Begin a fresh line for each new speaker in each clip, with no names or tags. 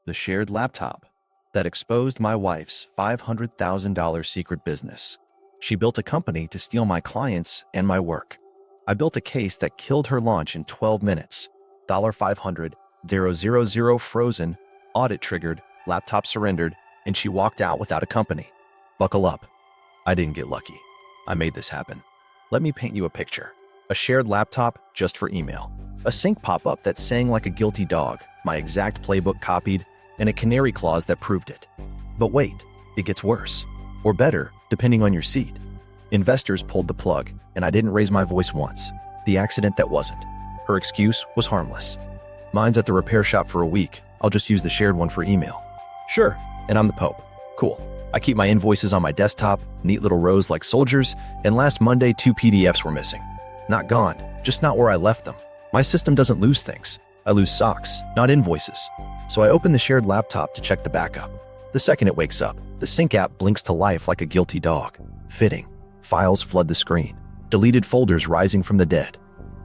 The shared laptop that exposed my wife's $500,000 secret business. She built a company to steal my clients and my work. I built a case that killed her launch in 12 minutes. $500,000 frozen, audit triggered, laptop surrendered, and she walked out without a company. Buckle up. I didn't get lucky. I made this happen. Let me paint you a picture. A shared laptop just for email. A sync pop-up that sang like a guilty dog, my exact playbook copied, and a canary clause that proved it. But wait, it gets worse. Or better, depending on your seat. Investors pulled the plug, and I didn't raise my voice once. The accident that wasn't. Her excuse was harmless. Mine's at the repair shop for a week. I'll just use the shared one for email. Sure, and I'm the Pope. Cool. I keep my invoices on my desktop, neat little rows like soldiers, and last Monday 2 PDFs were missing. Not gone, just not where I left them. My system doesn't lose things. I lose socks, not invoices. So I open the shared laptop to check the backup. The second it wakes up, the sync app blinks to life like a guilty dog. Fitting. Files flood the screen. Deleted folders rising from the dead.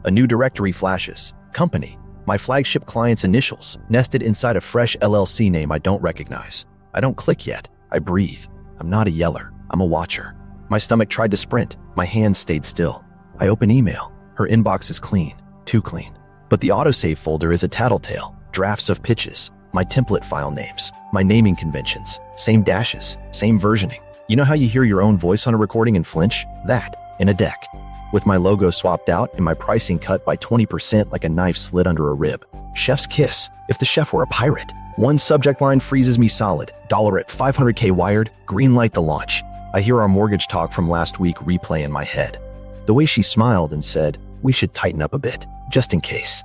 A new directory flashes. Company. My flagship client's initials, nested inside a fresh LLC name I don't recognize. I don't click yet. I breathe. I'm not a yeller. I'm a watcher. My stomach tried to sprint. My hands stayed still. I open email. Her inbox is clean. Too clean. But the autosave folder is a tattletale. Drafts of pitches. My template file names. My naming conventions. Same dashes. Same versioning. You know how you hear your own voice on a recording and flinch? That, in a deck. With my logo swapped out and my pricing cut by 20% like a knife slid under a rib. Chef's kiss, if the chef were a pirate. One subject line freezes me solid. Dollar at 500K wired, green light the launch. I hear our mortgage talk from last week replay in my head. The way she smiled and said, we should tighten up a bit, just in case.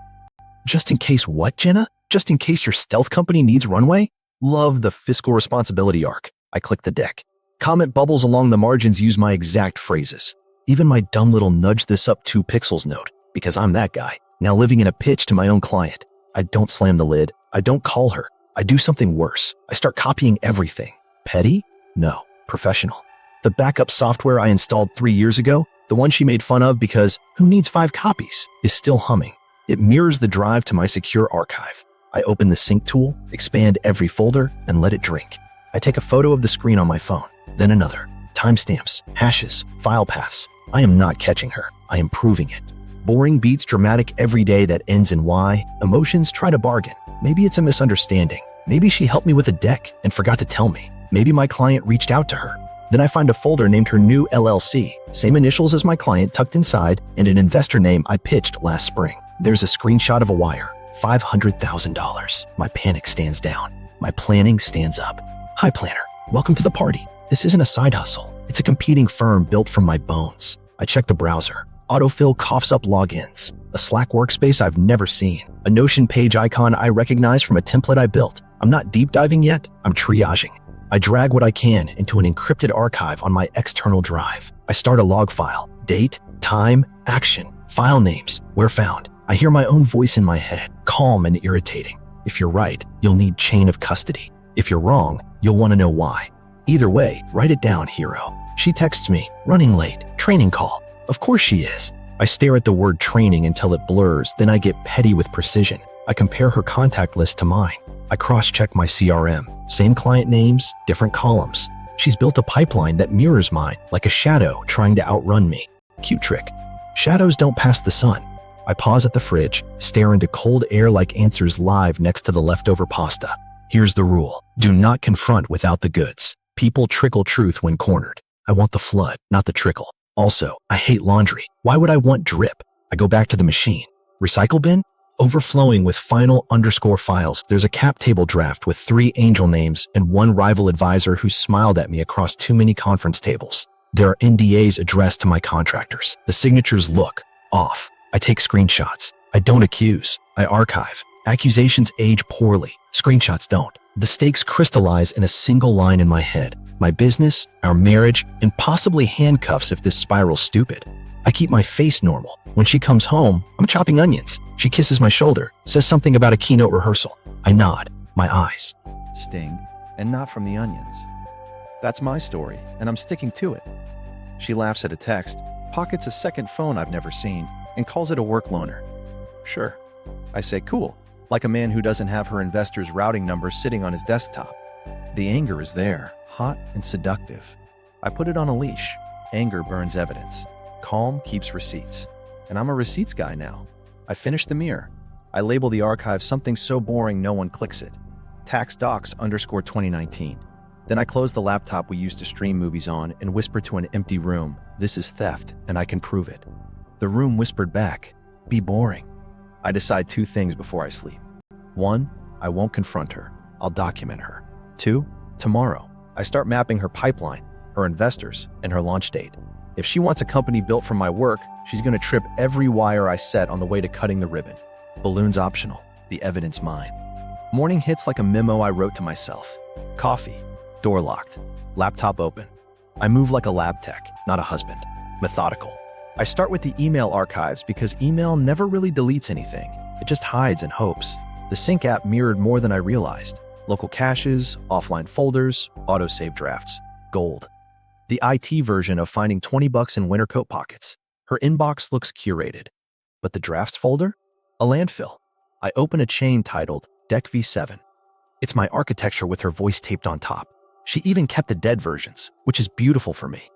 Just in case what, Jenna? Just in case your stealth company needs runway? Love the fiscal responsibility arc. I click the deck. Comment bubbles along the margins use my exact phrases. Even my dumb little nudge this up 2 pixels note, because I'm that guy, now living in a pitch to my own client. I don't slam the lid. I don't call her. I do something worse. I start copying everything. Petty? No. Professional. The backup software I installed 3 years ago, the one she made fun of because who needs 5 copies, is still humming. It mirrors the drive to my secure archive. I open the sync tool, expand every folder, and let it drink. I take a photo of the screen on my phone, then another. Timestamps, hashes, file paths. I am not catching her. I am proving it. Boring beats dramatic every day that ends in Y. Emotions try to bargain. Maybe it's a misunderstanding. Maybe she helped me with a deck and forgot to tell me. Maybe my client reached out to her. Then I find a folder named her new LLC, same initials as my client tucked inside, and an investor name I pitched last spring. There's a screenshot of a wire. $500,000. My panic stands down. My planning stands up. Hi, planner. Welcome to the party. This isn't a side hustle. It's a competing firm built from my bones. I check the browser. Autofill coughs up logins. A Slack workspace I've never seen. A Notion page icon I recognize from a template I built. I'm not deep diving yet. I'm triaging. I drag what I can into an encrypted archive on my external drive. I start a log file. Date, time, action, file names, where found. I hear my own voice in my head, calm and irritating. If you're right, you'll need chain of custody. If you're wrong, you'll want to know why. Either way, write it down, hero. She texts me, running late, training call. Of course she is. I stare at the word training until it blurs, then I get petty with precision. I compare her contact list to mine. I cross-check my CRM. Same client names, different columns. She's built a pipeline that mirrors mine, like a shadow trying to outrun me. Cute trick. Shadows don't pass the sun. I pause at the fridge, stare into cold air like answers live next to the leftover pasta. Here's the rule. Do not confront without the goods. People trickle truth when cornered. I want the flood, not the trickle. Also, I hate laundry. Why would I want drip? I go back to the machine. Recycle bin? Overflowing with final _ files. There's a cap table draft with 3 angel names and 1 rival advisor who smiled at me across too many conference tables. There are NDAs addressed to my contractors. The signatures look off. I take screenshots. I don't accuse. I archive. Accusations age poorly. Screenshots don't. The stakes crystallize in a single line in my head. My business, our marriage, and possibly handcuffs if this spiral's stupid. I keep my face normal. When she comes home, I'm chopping onions. She kisses my shoulder, says something about a keynote rehearsal. I nod, my eyes
Sting, and not from the onions. That's my story, and I'm sticking to it. She laughs at a text, pockets a second phone I've never seen, and calls it a work loaner. Sure. I say, cool. like a man who doesn't have her investor's routing number sitting on his desktop. The anger is there, hot and seductive. I put it on a leash. Anger burns evidence. Calm keeps receipts. And I'm a receipts guy now. I finish the mirror. I label the archive something so boring no one clicks it. Tax docs _ 2019. Then I close the laptop we used to stream movies on and whisper to an empty room, "This is theft, and I can prove it." The room whispered back, "Be boring." I decide two things before I sleep. 1, I won't confront her. I'll document her. 2, tomorrow, I start mapping her pipeline, her investors, and her launch date. If she wants a company built from my work, she's going to trip every wire I set on the way to cutting the ribbon. Balloons optional, the evidence mine. Morning hits like a memo I wrote to myself. Coffee. Door locked. Laptop open. I move like a lab tech, not a husband. Methodical. I start with the email archives because email never really deletes anything. It just hides and hopes. The sync app mirrored more than I realized. Local caches, offline folders, autosave drafts. Gold. The IT version of finding $20 in winter coat pockets. Her inbox looks curated. But the drafts folder? A landfill. I open a chain titled Deck V7. It's my architecture with her voice taped on top. She even kept the dead versions, which is beautiful for me.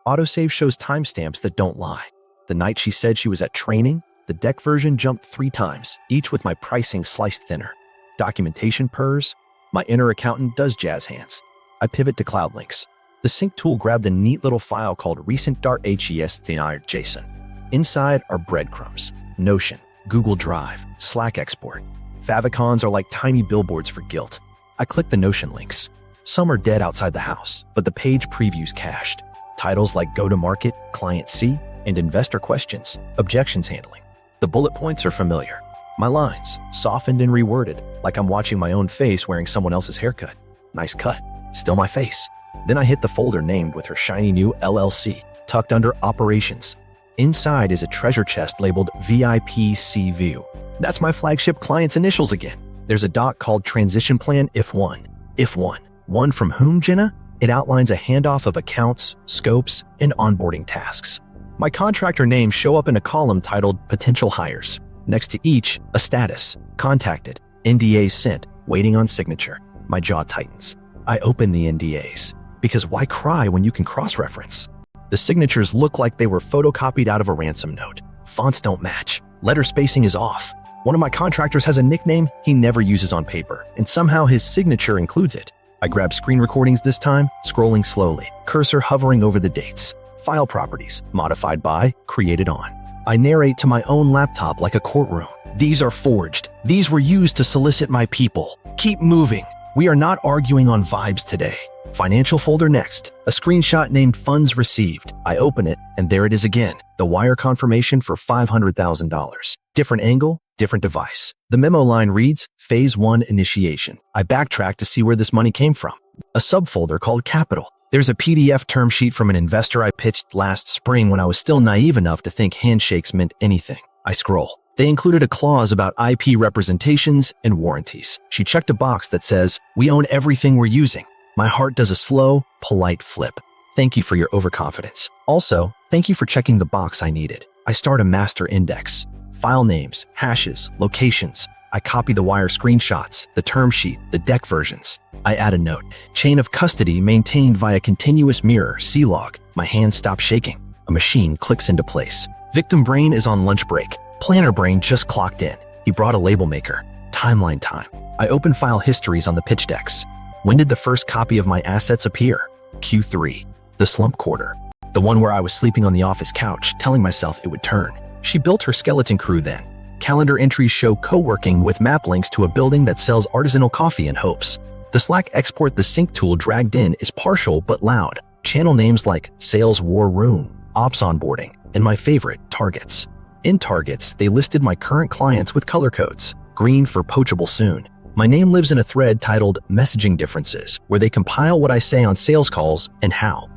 Autosave shows timestamps that don't lie. The night she said she was at training, the deck version jumped 3 times, each with my pricing sliced thinner. Documentation purrs. My inner accountant does jazz hands. I pivot to cloud links. The sync tool grabbed a neat little file called recent.hes.json. Inside are breadcrumbs, Notion, Google Drive, Slack export. Favicons are like tiny billboards for guilt. I click the Notion links. Some are dead outside the house, but the page previews cached. Titles like Go to Market, Client C, and Investor Questions, Objections Handling. The bullet points are familiar. My lines, softened and reworded, like I'm watching my own face wearing someone else's haircut. Nice cut. Still my face. Then I hit the folder named with her shiny new LLC, tucked under Operations. Inside is a treasure chest labeled VIPC View. That's my flagship client's initials again. There's a doc called Transition Plan If One. If One. One from whom, Jenna? It outlines a handoff of accounts, scopes, and onboarding tasks. My contractor names show up in a column titled Potential Hires. Next to each, a status, contacted, NDAs sent, waiting on signature. My jaw tightens. I open the NDAs. Because why cry when you can cross-reference? The signatures look like they were photocopied out of a ransom note. Fonts don't match. Letter spacing is off. One of my contractors has a nickname he never uses on paper, and somehow his signature includes it. I grab screen recordings this time, scrolling slowly, cursor hovering over the dates. File properties, modified by, created on. I narrate to my own laptop like a courtroom. These are forged. These were used to solicit my people. Keep moving. We are not arguing on vibes today. Financial folder next. A screenshot named Funds Received. I open it, and there it is again. The wire confirmation for $500,000. Different angle, different device. The memo line reads, Phase 1 Initiation. I backtrack to see where this money came from. A subfolder called Capital. There's a PDF term sheet from an investor I pitched last spring when I was still naive enough to think handshakes meant anything. I scroll. They included a clause about IP representations and warranties. She checked a box that says, "We own everything we're using." My heart does a slow, polite flip. Thank you for your overconfidence. Also, thank you for checking the box I needed. I start a master index. File names, hashes, locations. I copy the wire screenshots, the term sheet, the deck versions. I add a note. Chain of custody maintained via continuous mirror, C-log. My hands stop shaking. A machine clicks into place. Victim brain is on lunch break. Planner brain just clocked in. He brought a label maker. Timeline time. I open file histories on the pitch decks. When did the first copy of my assets appear? Q3. The slump quarter. The one where I was sleeping on the office couch, telling myself it would turn. She built her skeleton crew then. Calendar entries show co-working with map links to a building that sells artisanal coffee and hopes. The Slack export the sync tool dragged in is partial but loud. Channel names like Sales War Room, Ops Onboarding, and my favorite, Targets. In Targets, they listed my current clients with color codes. Green for poachable soon. My name lives in a thread titled Messaging Differences, where they compile what I say on sales calls and how.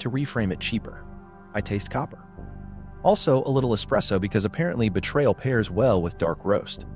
To reframe it cheaper, I taste copper. Also, a little espresso because apparently Betrayal pairs well with dark roast.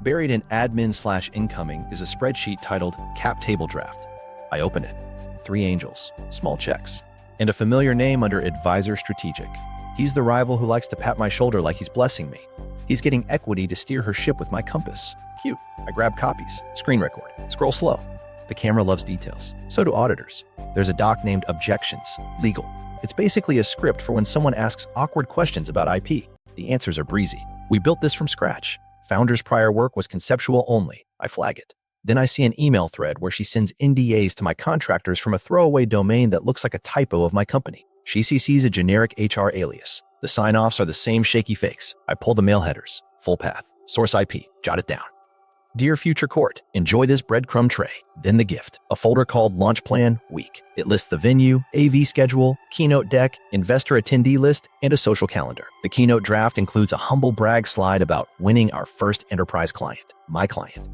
Buried in admin/incoming is a spreadsheet titled Cap Table Draft. I open it. 3 angels, small checks, and a familiar name under Advisor Strategic. He's the rival who likes to pat my shoulder like he's blessing me.
He's getting equity to steer her ship with my compass. Cute. I grab copies, screen record, scroll slow. The camera loves details. So do auditors. There's a doc named Objections, Legal. It's basically a script for when someone asks awkward questions about IP. The answers are breezy. We built this from scratch. Founder's prior work was conceptual only. I flag it. Then I see an email thread where she sends NDAs to my contractors from a throwaway domain that looks like a typo of my company. She CCs a generic HR alias. The sign-offs are the same shaky fakes. I pull the mail headers. Full path. Source IP. Jot it down. Dear future court, enjoy this breadcrumb tray. Then the gift. A folder called Launch Plan Week. It lists the venue, AV schedule, keynote deck, investor attendee list, and a social calendar. The keynote draft includes a humble brag slide about winning our first enterprise client, my client.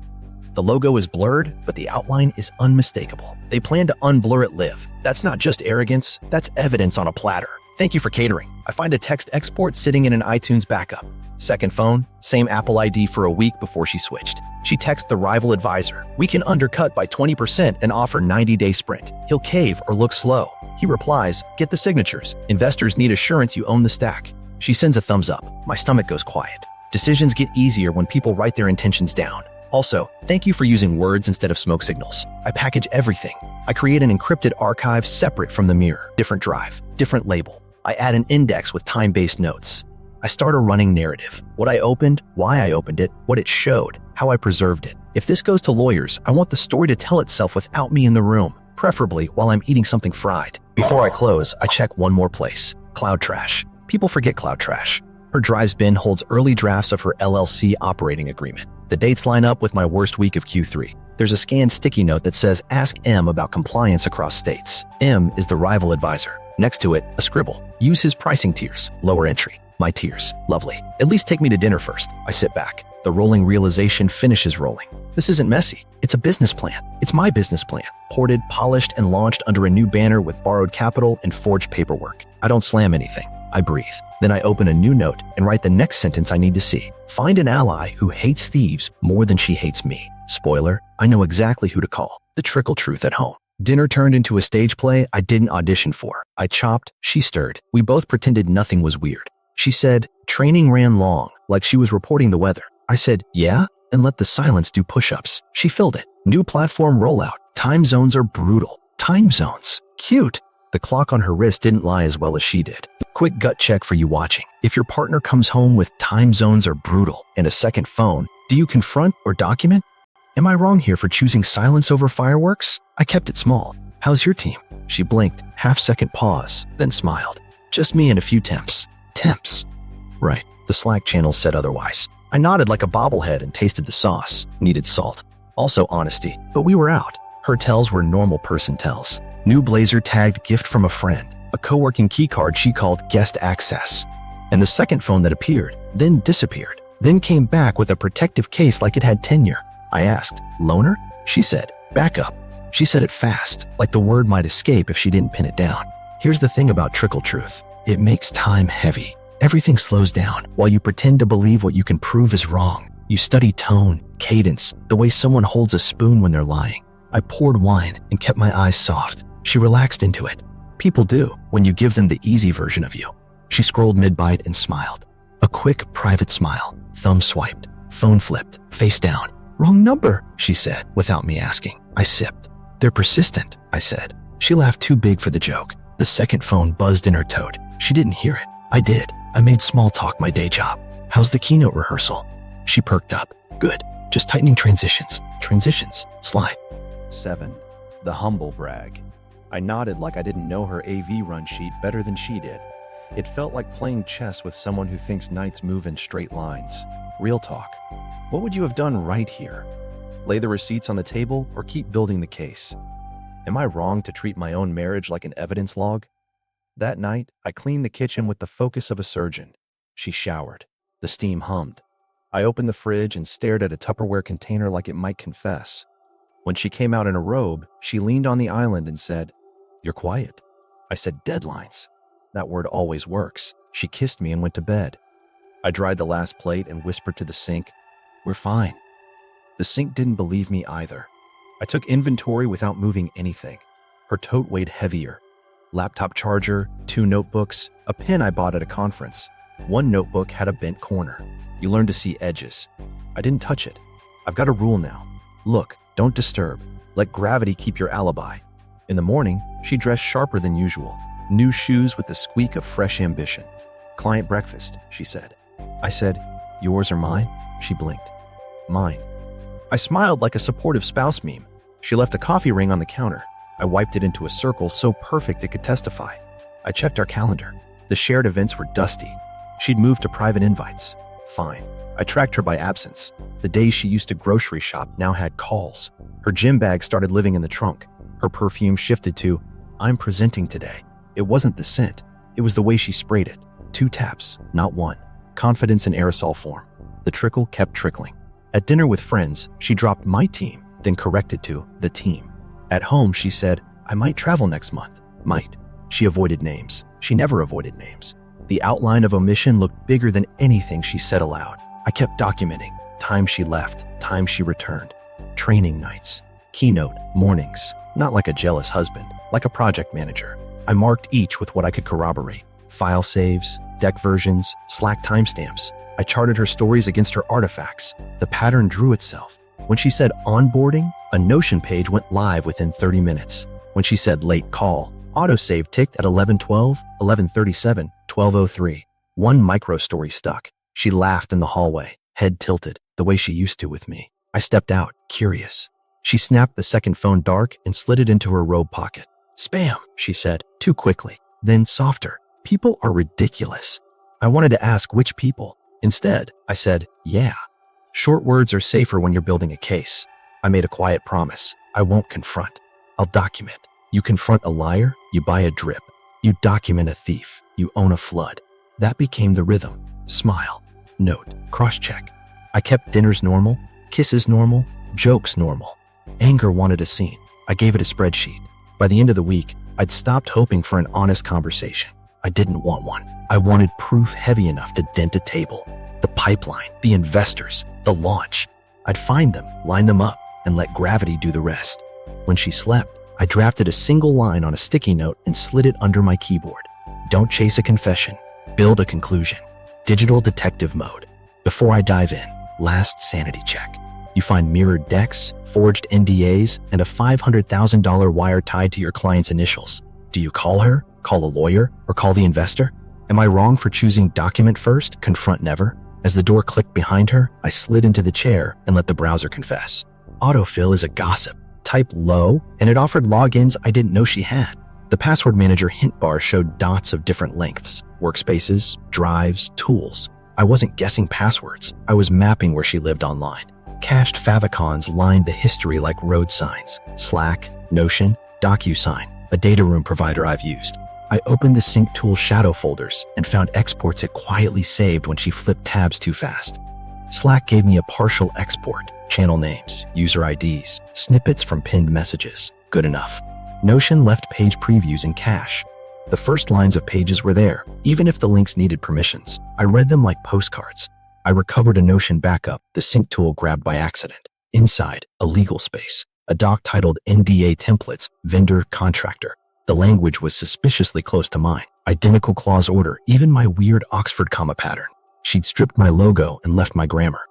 The logo is blurred, but the outline is unmistakable. They plan to unblur it live. That's not just arrogance, that's evidence on a platter. Thank you for catering. I find a text export sitting in an iTunes backup. Second phone, same Apple ID for a week before she switched. She texts the rival advisor. We can undercut by 20% and offer 90-day sprint. He'll cave or look slow. He replies, get the signatures. Investors need assurance you own the stack. She sends a thumbs up. My stomach goes quiet. Decisions get easier when people write their intentions down. Also, thank you for using words instead of smoke signals. I package everything. I create an encrypted archive separate from the mirror. Different drive, different label. I add an index with time-based notes. I start a running narrative. What I opened, why I opened it, what it showed, how I preserved it. If this goes to lawyers, I want the story to tell itself without me in the room, preferably while I'm eating something fried. Before I close, I check one more place. Cloud Trash. People forget Cloud Trash. Her drives bin holds early drafts of her LLC operating agreement. The dates line up with my worst week of Q3. There's a scanned sticky note that says, ask M about compliance across states. M is the rival advisor. Next to it, a scribble. Use his pricing tiers. Lower entry. My tiers. Lovely. At least take me to dinner first. I sit back. The rolling realization finishes rolling. This isn't messy. It's a business plan. It's my business plan. Ported, polished, and launched under a new banner with borrowed capital and forged paperwork. I don't slam anything. I breathe. Then I open a new note and write the next sentence I need to see. Find an ally who hates thieves more than she hates me. Spoiler, I know exactly who to call. The trickle truth at home. Dinner turned into a stage play I didn't audition for. I chopped, she stirred. We both pretended nothing was weird. She said, training ran long, like she was reporting the weather. I said, yeah, and let the silence do push-ups. She filled it. New platform rollout. Time zones are brutal. Time zones. Cute. The clock on her wrist didn't lie as well as she did. Quick gut check for you watching. If your partner comes home with time zones are brutal and a second phone, do you confront or document? Am I wrong here for choosing silence over fireworks? I kept it small. How's your team? She blinked, half-second pause, then smiled. Just me and a few temps. Temps. Right. The Slack channel said otherwise. I nodded like a bobblehead and tasted the sauce. Needed salt. Also honesty. But we were out. Her tells were normal person tells. New blazer tagged gift from a friend. A co-working keycard she called guest access. And the second phone that appeared, then disappeared, then came back with a protective case like it had tenure. I asked, loaner? She said, backup. She said it fast, like the word might escape if she didn't pin it down. Here's the thing about trickle truth. It makes time heavy. Everything slows down while you pretend to believe what you can prove is wrong. You study tone, cadence, the way someone holds a spoon when they're lying. I poured wine and kept my eyes soft. She relaxed into it. People do when you give them the easy version of you. She scrolled mid-bite and smiled. A quick, private smile. Thumb swiped. Phone flipped. Face down. Wrong number, she said, without me asking. I sipped. They're persistent, I said. She laughed too big for the joke. The second phone buzzed in her toad. She didn't hear it. I did. I made small talk my day job. How's the keynote rehearsal? She perked up. Good. Just tightening transitions. Transitions. Slide.
7. The humble brag. I nodded like I didn't know her AV run sheet better than she did. It felt like playing chess with someone who thinks knights move in straight lines. Real talk. What would you have done right here? Lay the receipts on the table or keep building the case? Am I wrong to treat my own marriage like an evidence log? That night, I cleaned the kitchen with the focus of a surgeon. She showered. The steam hummed. I opened the fridge and stared at a Tupperware container like it might confess. When she came out in a robe, she leaned on the island and said, "You're quiet." I said, "Deadlines." That word always works. She kissed me and went to bed. I dried the last plate and whispered to the sink, "We're fine." The sink didn't believe me either. I took inventory without moving anything. Her tote weighed heavier. Laptop charger, 2 notebooks, a pen I bought at a conference. One notebook had a bent corner. You learn to see edges. I didn't touch it. I've got a rule now. Look, don't disturb. Let gravity keep your alibi. In the morning, she dressed sharper than usual. New shoes with the squeak of fresh ambition. Client breakfast, she said. I said, yours or mine? She blinked. Mine. I smiled like a supportive spouse meme. She left a coffee ring on the counter. I wiped it into a circle so perfect it could testify. I checked our calendar. The shared events were dusty. She'd moved to private invites. Fine. I tracked her by absence. The days she used to grocery shop now had calls. Her gym bag started living in the trunk. Her perfume shifted to, I'm presenting today. It wasn't the scent. It was the way she sprayed it. 2 taps, not 1. Confidence in aerosol form. The trickle kept trickling. At dinner with friends, she dropped my team, then corrected to the team. At home, she said, I might travel next month. Might. She avoided names. She never avoided names. The outline of omission looked bigger than anything she said aloud. I kept documenting. Time she left, time she returned. Training nights. Keynote mornings. Not like a jealous husband, like a project manager. I marked each with what I could corroborate. File saves, deck versions, Slack timestamps. I charted her stories against her artifacts. The pattern drew itself. When she said onboarding, a Notion page went live within 30 minutes. When she said late call, autosave ticked at 11:12, 11:37, 12:03. One micro story stuck. She laughed in the hallway, head tilted, the way she used to with me. I stepped out, curious. She snapped the second phone dark and slid it into her robe pocket. Spam, she said, too quickly. Then softer. People are ridiculous. I wanted to ask which people. Instead, I said, yeah. Short words are safer when you're building a case. I made a quiet promise. I won't confront. I'll document. You confront a liar, you buy a drip. You document a thief, you own a flood. That became the rhythm. Smile. Note. Cross-check. I kept dinners normal, kisses normal, jokes normal. Anger wanted a scene. I gave it a spreadsheet. By the end of the week, I'd stopped hoping for an honest conversation. I didn't want one. I wanted proof heavy enough to dent a table. The pipeline, the investors, the launch. I'd find them, line them up, and let gravity do the rest. When she slept, I drafted a single line on a sticky note and slid it under my keyboard. Don't chase a confession. Build a conclusion. Digital detective mode. Before I dive in, last sanity check. You find mirrored decks, forged NDAs, and a $500,000 wire tied to your client's initials. Do you call her, call a lawyer, or call the investor? Am I wrong for choosing document first, confront never? As the door clicked behind her, I slid into the chair and let the browser confess. Autofill is a gossip. Type low, and it offered logins I didn't know she had. The password manager hint bar showed dots of different lengths, workspaces, drives, tools. I wasn't guessing passwords. I was mapping where she lived online. Cached favicons lined the history like road signs. Slack, Notion, DocuSign, a data room provider I've used. I opened the sync tool shadow folders and found exports it quietly saved when she flipped tabs too fast. Slack gave me a partial export, channel names, user IDs, snippets from pinned messages. Good enough. Notion left page previews in cache. The first lines of pages were there, even if the links needed permissions. I read them like postcards. I recovered a Notion backup the sync tool grabbed by accident. Inside, a legal space, a doc titled NDA templates, vendor, contractor. The language was suspiciously close to mine. Identical clause order, even my weird Oxford comma pattern. She'd stripped my logo and left my grammar.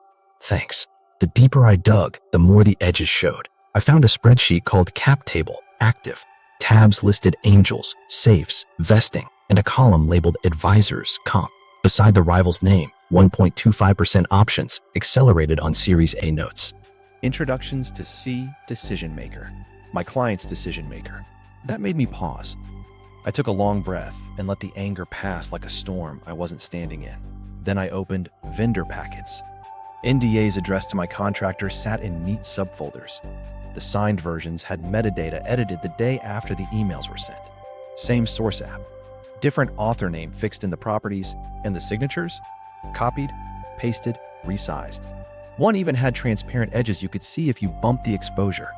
Thanks. The deeper I dug, the more the edges showed. I found a spreadsheet called cap table, active. Tabs listed angels, safes, vesting, and a column labeled advisors, comp. Beside the rival's name, 1.25% options, accelerated on Series A notes.
Introductions to C decision maker, my client's decision maker. That made me pause. I took a long breath and let the anger pass like a storm I wasn't standing in. Then I opened vendor packets. NDAs addressed to my contractor sat in neat subfolders. The signed versions had metadata edited the day after the emails were sent. Same source app. Different author name fixed in the properties, and the signatures? Copied, pasted, resized. One even had transparent edges you could see if you bumped the exposure.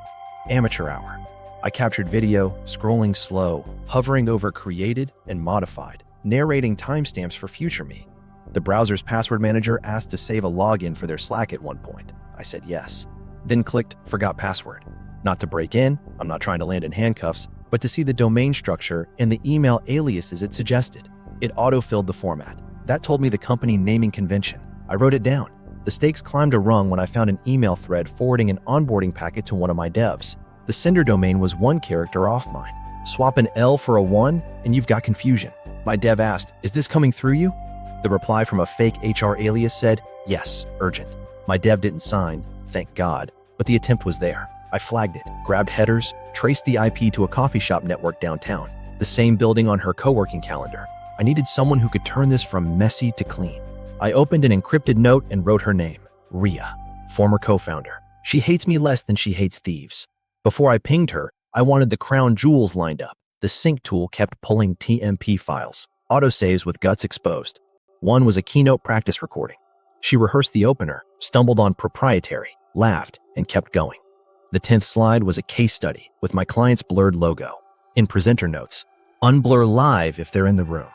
Amateur hour. I captured video, scrolling slow, hovering over created and modified, narrating timestamps for future me. The browser's password manager asked to save a login for their Slack at one point. I said yes. Then clicked forgot password. Not to break in, I'm not trying to land in handcuffs, but to see the domain structure and the email aliases it suggested. It auto-filled the format. That told me the company naming convention.
I wrote it down. The stakes climbed a rung when I found an email thread forwarding an onboarding packet to one of my devs. The sender domain was one character off mine. Swap an L for a 1 and you've got confusion. My dev asked, "Is this coming through you?" The reply from a fake HR alias said, "Yes, urgent." My dev didn't sign, thank God, but the attempt was there. I flagged it, grabbed headers, traced the IP to a coffee shop network downtown, the same building on her co-working calendar. I needed someone who could turn this from messy to clean. I opened an encrypted note and wrote her name, Rhea, former co-founder. She hates me less than she hates thieves. Before I pinged her, I wanted the crown jewels lined up. The sync tool kept pulling TMP files, autosaves with guts exposed. One was a keynote practice recording. She rehearsed the opener, stumbled on proprietary, laughed, and kept going. The 10th slide was a case study with my client's blurred logo. In presenter notes, unblur live if they're in the room.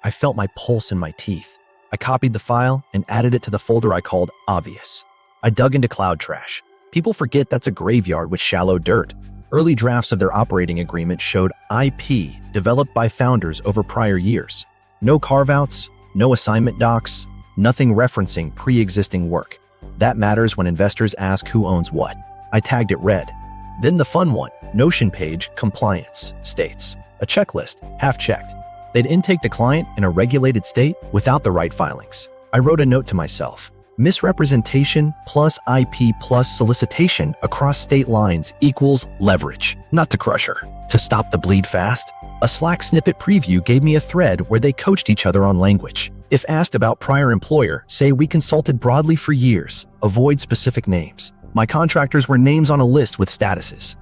I felt my pulse in my teeth. I copied the file and added it to the folder I called Obvious. I dug into cloud trash. People forget that's a graveyard with shallow dirt. Early drafts of their operating agreement showed IP developed by founders over prior years. No carve-outs, no assignment docs, nothing referencing pre-existing work. That matters when investors ask who owns what. I tagged it red. Then the fun one, Notion page, compliance, states. A checklist, half checked. They'd intake the client in a regulated state without the right filings. I wrote a note to myself. Misrepresentation plus IP plus solicitation across state lines equals leverage. Not to crush her, to stop the bleed fast. A Slack snippet preview gave me a thread where they coached each other on language. If asked about prior employer, say we consulted broadly for years. Avoid specific names. My contractors were names on a list with statuses.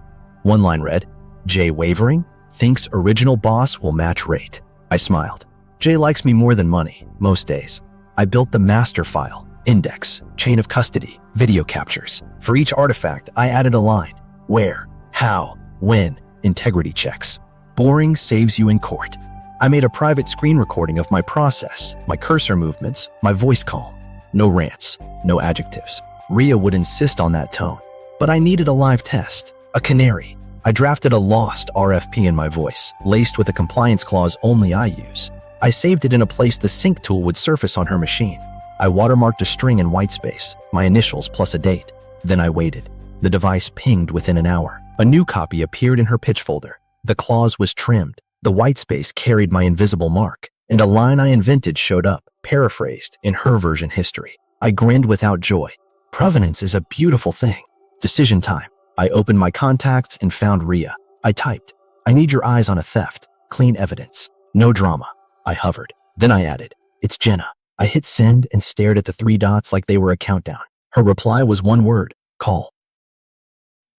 One line read, Jay wavering, thinks original boss will match rate. I smiled. Jay likes me more than money, most days. I built the master file, index, chain of custody, video captures. For each artifact, I added a line. Where, how, when, integrity checks. Boring saves you in court. I made a private screen recording of my process, my cursor movements, my voice calm. No rants, no adjectives. Rhea would insist on that tone. But I needed a live test, a canary. I drafted a lost RFP in my voice, laced with a compliance clause only I use. I saved it in a place the sync tool would surface on her machine. I watermarked a string in whitespace, my initials plus a date. Then I waited. The device pinged within an hour. A new copy appeared in her pitch folder. The clause was trimmed. The whitespace carried my invisible mark, and a line I invented showed up, paraphrased, in her version history. I grinned without joy. Provenance is a beautiful thing. Decision time. I opened my contacts and found Rhea. I typed, I need your eyes on a theft. Clean evidence. No drama. I hovered. Then I added, it's Jenna. I hit send and stared at the 3 dots like they were a countdown. Her reply was one word, call.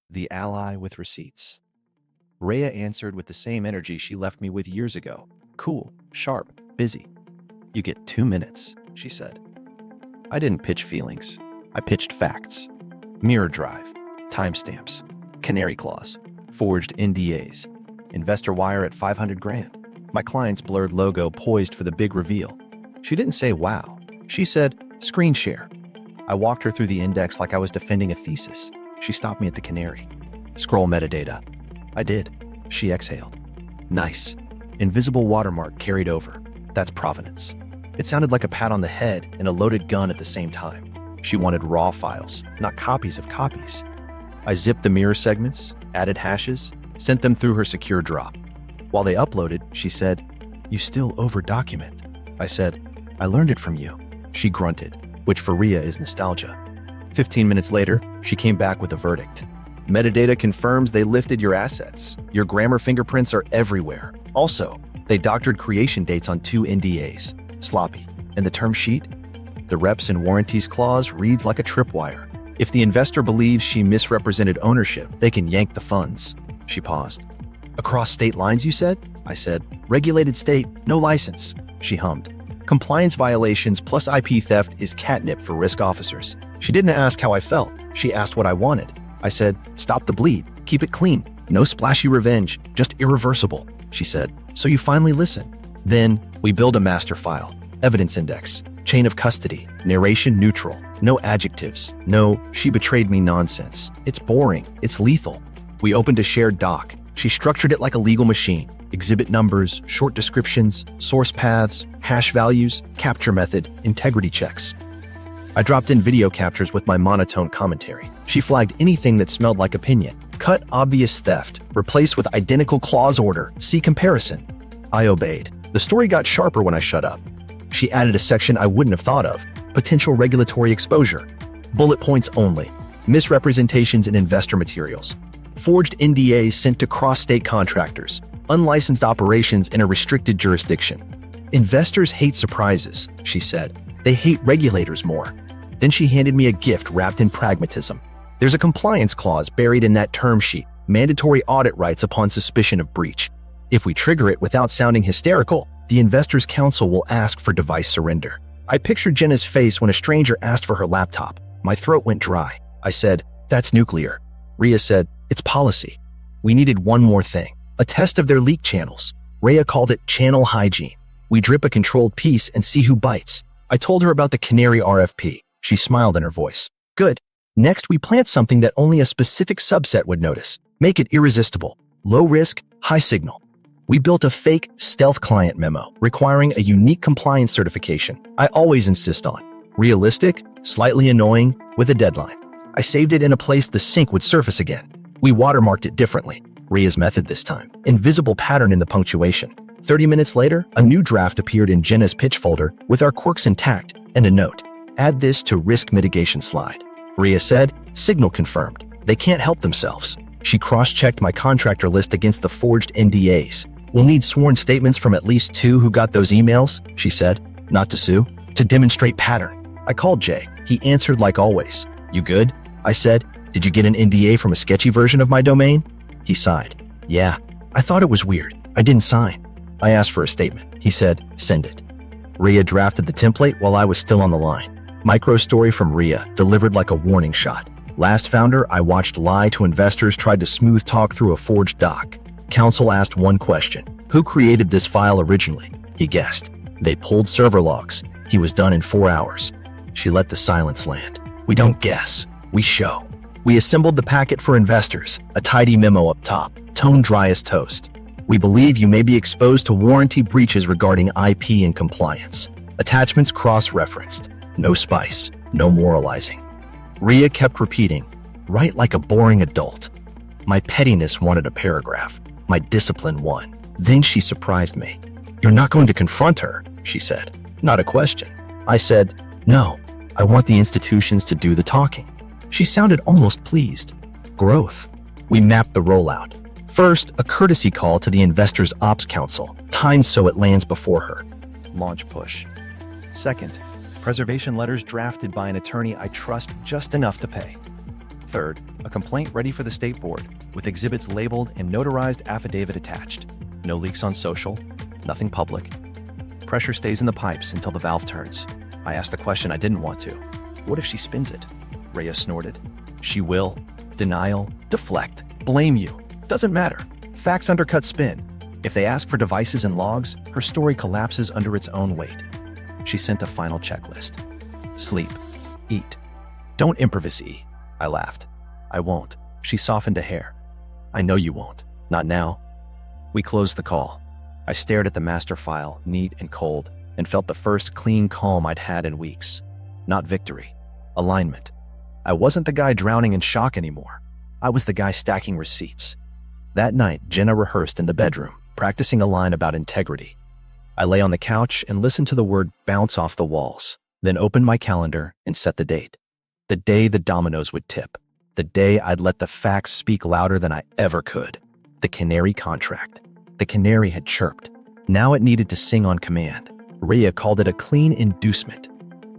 The ally with receipts. Rhea answered with the same energy she left me with years ago. Cool, sharp, busy. You get 2 minutes, she said. I didn't pitch feelings. I pitched facts. Mirror drive, timestamps, canary clause, forged NDAs, investor wire at 500 grand. My client's blurred logo poised for the big reveal. She didn't say wow. She said, screen share. I walked her through the index like I was defending a thesis. She stopped me at the canary. Scroll metadata. I did. She exhaled. Nice. Invisible watermark carried over. That's provenance. It sounded like a pat on the head and a loaded gun at the same time. She wanted raw files, not copies of copies. I zipped the mirror segments, added hashes, sent them through her secure drop. While they uploaded, she said, you still over-document. I said, I learned it from you. She grunted, which for Rhea is nostalgia. 15 minutes later, she came back with a verdict. Metadata confirms they lifted your assets. Your grammar fingerprints are everywhere. Also, they doctored creation dates on 2 NDAs. Sloppy. And the term sheet? The reps and warranties clause reads like a tripwire. If the investor believes she misrepresented ownership, they can yank the funds. She paused. Across state lines, you said? I said. Regulated state, no license. She hummed. Compliance violations plus IP theft is catnip for risk officers. She didn't ask how I felt. She asked what I wanted. I said, stop the bleed. Keep it clean. No splashy revenge, just irreversible. She said, so you finally listen. Then we build a master file, evidence index, chain of custody, narration neutral, no adjectives, no she betrayed me nonsense. It's boring. It's lethal. We opened a shared doc. She structured it like a legal machine. Exhibit numbers, short descriptions, source paths, hash values, capture method, integrity checks. I dropped in video captures with my monotone commentary. She flagged anything that smelled like opinion. Cut obvious theft. Replace with identical clause order. See comparison. I obeyed. The story got sharper when I shut up. She added a section I wouldn't have thought of. Potential regulatory exposure. Bullet points only. Misrepresentations in investor materials. Forged NDAs sent to cross-state contractors. Unlicensed operations in a restricted jurisdiction. Investors hate surprises, she said. They hate regulators more. Then she handed me a gift wrapped in pragmatism. There's a compliance clause buried in that term sheet, mandatory audit rights upon suspicion of breach. If we trigger it without sounding hysterical, the investors' counsel will ask for device surrender. I pictured Jenna's face when a stranger asked for her laptop. My throat went dry. I said, "That's nuclear." Rhea said, "It's policy." We needed one more thing, a test of their leak channels. Rhea called it channel hygiene. We drip a controlled piece and see who bites. I told her about the Canary RFP. She smiled in her voice. Good. Next, we plant something that only a specific subset would notice. Make it irresistible. Low risk, high signal. We built a fake stealth client memo requiring a unique compliance certification I always insist on. Realistic, slightly annoying, with a deadline. I saved it in a place the sync would surface again. We watermarked it differently. Rhea's method this time. Invisible pattern in the punctuation. 30 minutes later, a new draft appeared in Jenna's pitch folder with our quirks intact and a note. Add this to risk mitigation slide. Rhea said, signal confirmed. They can't help themselves. She cross-checked my contractor list against the forged NDAs. We'll need sworn statements from at least 2 who got those emails, she said. Not to sue, to demonstrate pattern. I called Jay. He answered like always. You good? I said. Did you get an NDA from a sketchy version of my domain? He sighed. Yeah. I thought it was weird. I didn't sign. I asked for a statement. He said, send it. Rhea drafted the template while I was still on the line. Micro story from Rhea, delivered like a warning shot. Last founder I watched lie to investors tried to smooth talk through a forged doc. Counsel asked one question. Who created this file originally? He guessed. They pulled server logs. He was done in 4 hours. She let the silence land. We don't guess. We show. We assembled the packet for investors, a tidy memo up top, tone dry as toast. We believe you may be exposed to warranty breaches regarding IP and compliance. Attachments cross-referenced. No spice, no moralizing. Rhea kept repeating, write like a boring adult. My pettiness wanted a paragraph. My discipline won. Then she surprised me. You're not going to confront her, she said. Not a question. I said, no, I want the institutions to do the talking. She sounded almost pleased. Growth. We mapped the rollout. First, a courtesy call to the Investors Ops Council, timed so it lands before her. Launch push. Second, preservation letters drafted by an attorney I trust just enough to pay. Third, a complaint ready for the state board, with exhibits labeled and notarized affidavit attached. No leaks on social, nothing public. Pressure stays in the pipes until the valve turns. I asked the question I didn't want to. What if she spins it? Rhea snorted. She will. Denial. Deflect. Blame you. Doesn't matter. Facts undercut spin. If they ask for devices and logs, her story collapses under its own weight. She sent a final checklist. Sleep. Eat. Don't improvise. I laughed. I won't. She softened a hair. I know you won't. Not now. We closed the call. I stared at the master file, neat and cold, and felt the first clean calm I'd had in weeks. Not victory. Alignment. I wasn't the guy drowning in shock anymore. I was the guy stacking receipts. That night, Jenna rehearsed in the bedroom, practicing a line about integrity. I lay on the couch and listened to the word bounce off the walls, then opened my calendar and set the date. The day the dominoes would tip. The day I'd let the facts speak louder than I ever could. The canary contract. The canary had chirped. Now it needed to sing on command. Rhea called it a clean inducement.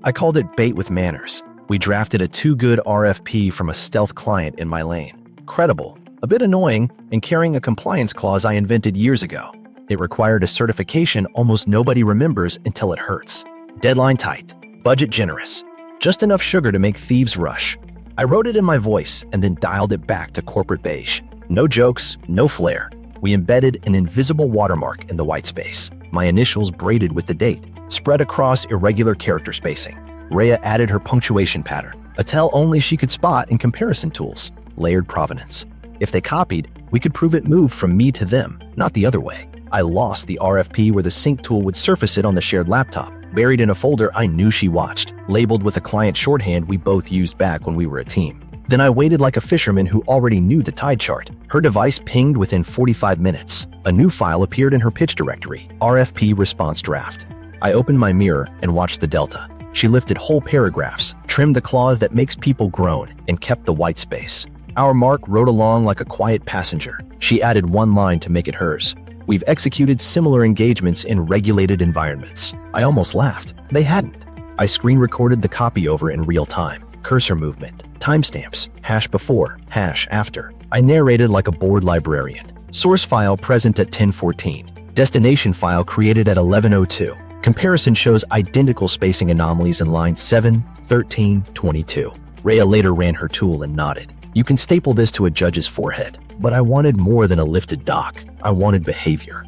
I called it bait with manners. We drafted a too-good RFP from a stealth client in my lane. Credible, a bit annoying, and carrying a compliance clause I invented years ago. It required a certification almost nobody remembers until it hurts. Deadline tight. Budget generous. Just enough sugar to make thieves rush. I wrote it in my voice and then dialed it back to corporate beige. No jokes, no flair. We embedded an invisible watermark in the white space. My initials braided with the date, spread across irregular character spacing. Rhea added her punctuation pattern, a tell only she could spot in comparison tools. Layered provenance. If they copied, we could prove it moved from me to them, not the other way. I lost the RFP where the sync tool would surface it on the shared laptop. buried in a folder I knew she watched, labeled with a client shorthand we both used back when we were a team. Then I waited like a fisherman who already knew the tide chart. Her device pinged within 45 minutes. A new file appeared in her pitch directory, RFP response draft. I opened my mirror and watched the delta. She lifted whole paragraphs, trimmed the clause that makes people groan, and kept the white space. Our Mark rode along like a quiet passenger. She added one line to make it hers. We've executed similar engagements in regulated environments. I almost laughed. They hadn't. I screen recorded the copy over in real time. Cursor movement, timestamps, hash before, hash after. I narrated like a bored librarian. Source file present at 10:14. Destination file created at 11:02. Comparison shows identical spacing anomalies in lines 7, 13, 22. Rhea later ran her tool and nodded. You can staple this to a judge's forehead. But I wanted more than a lifted doc. I wanted behavior.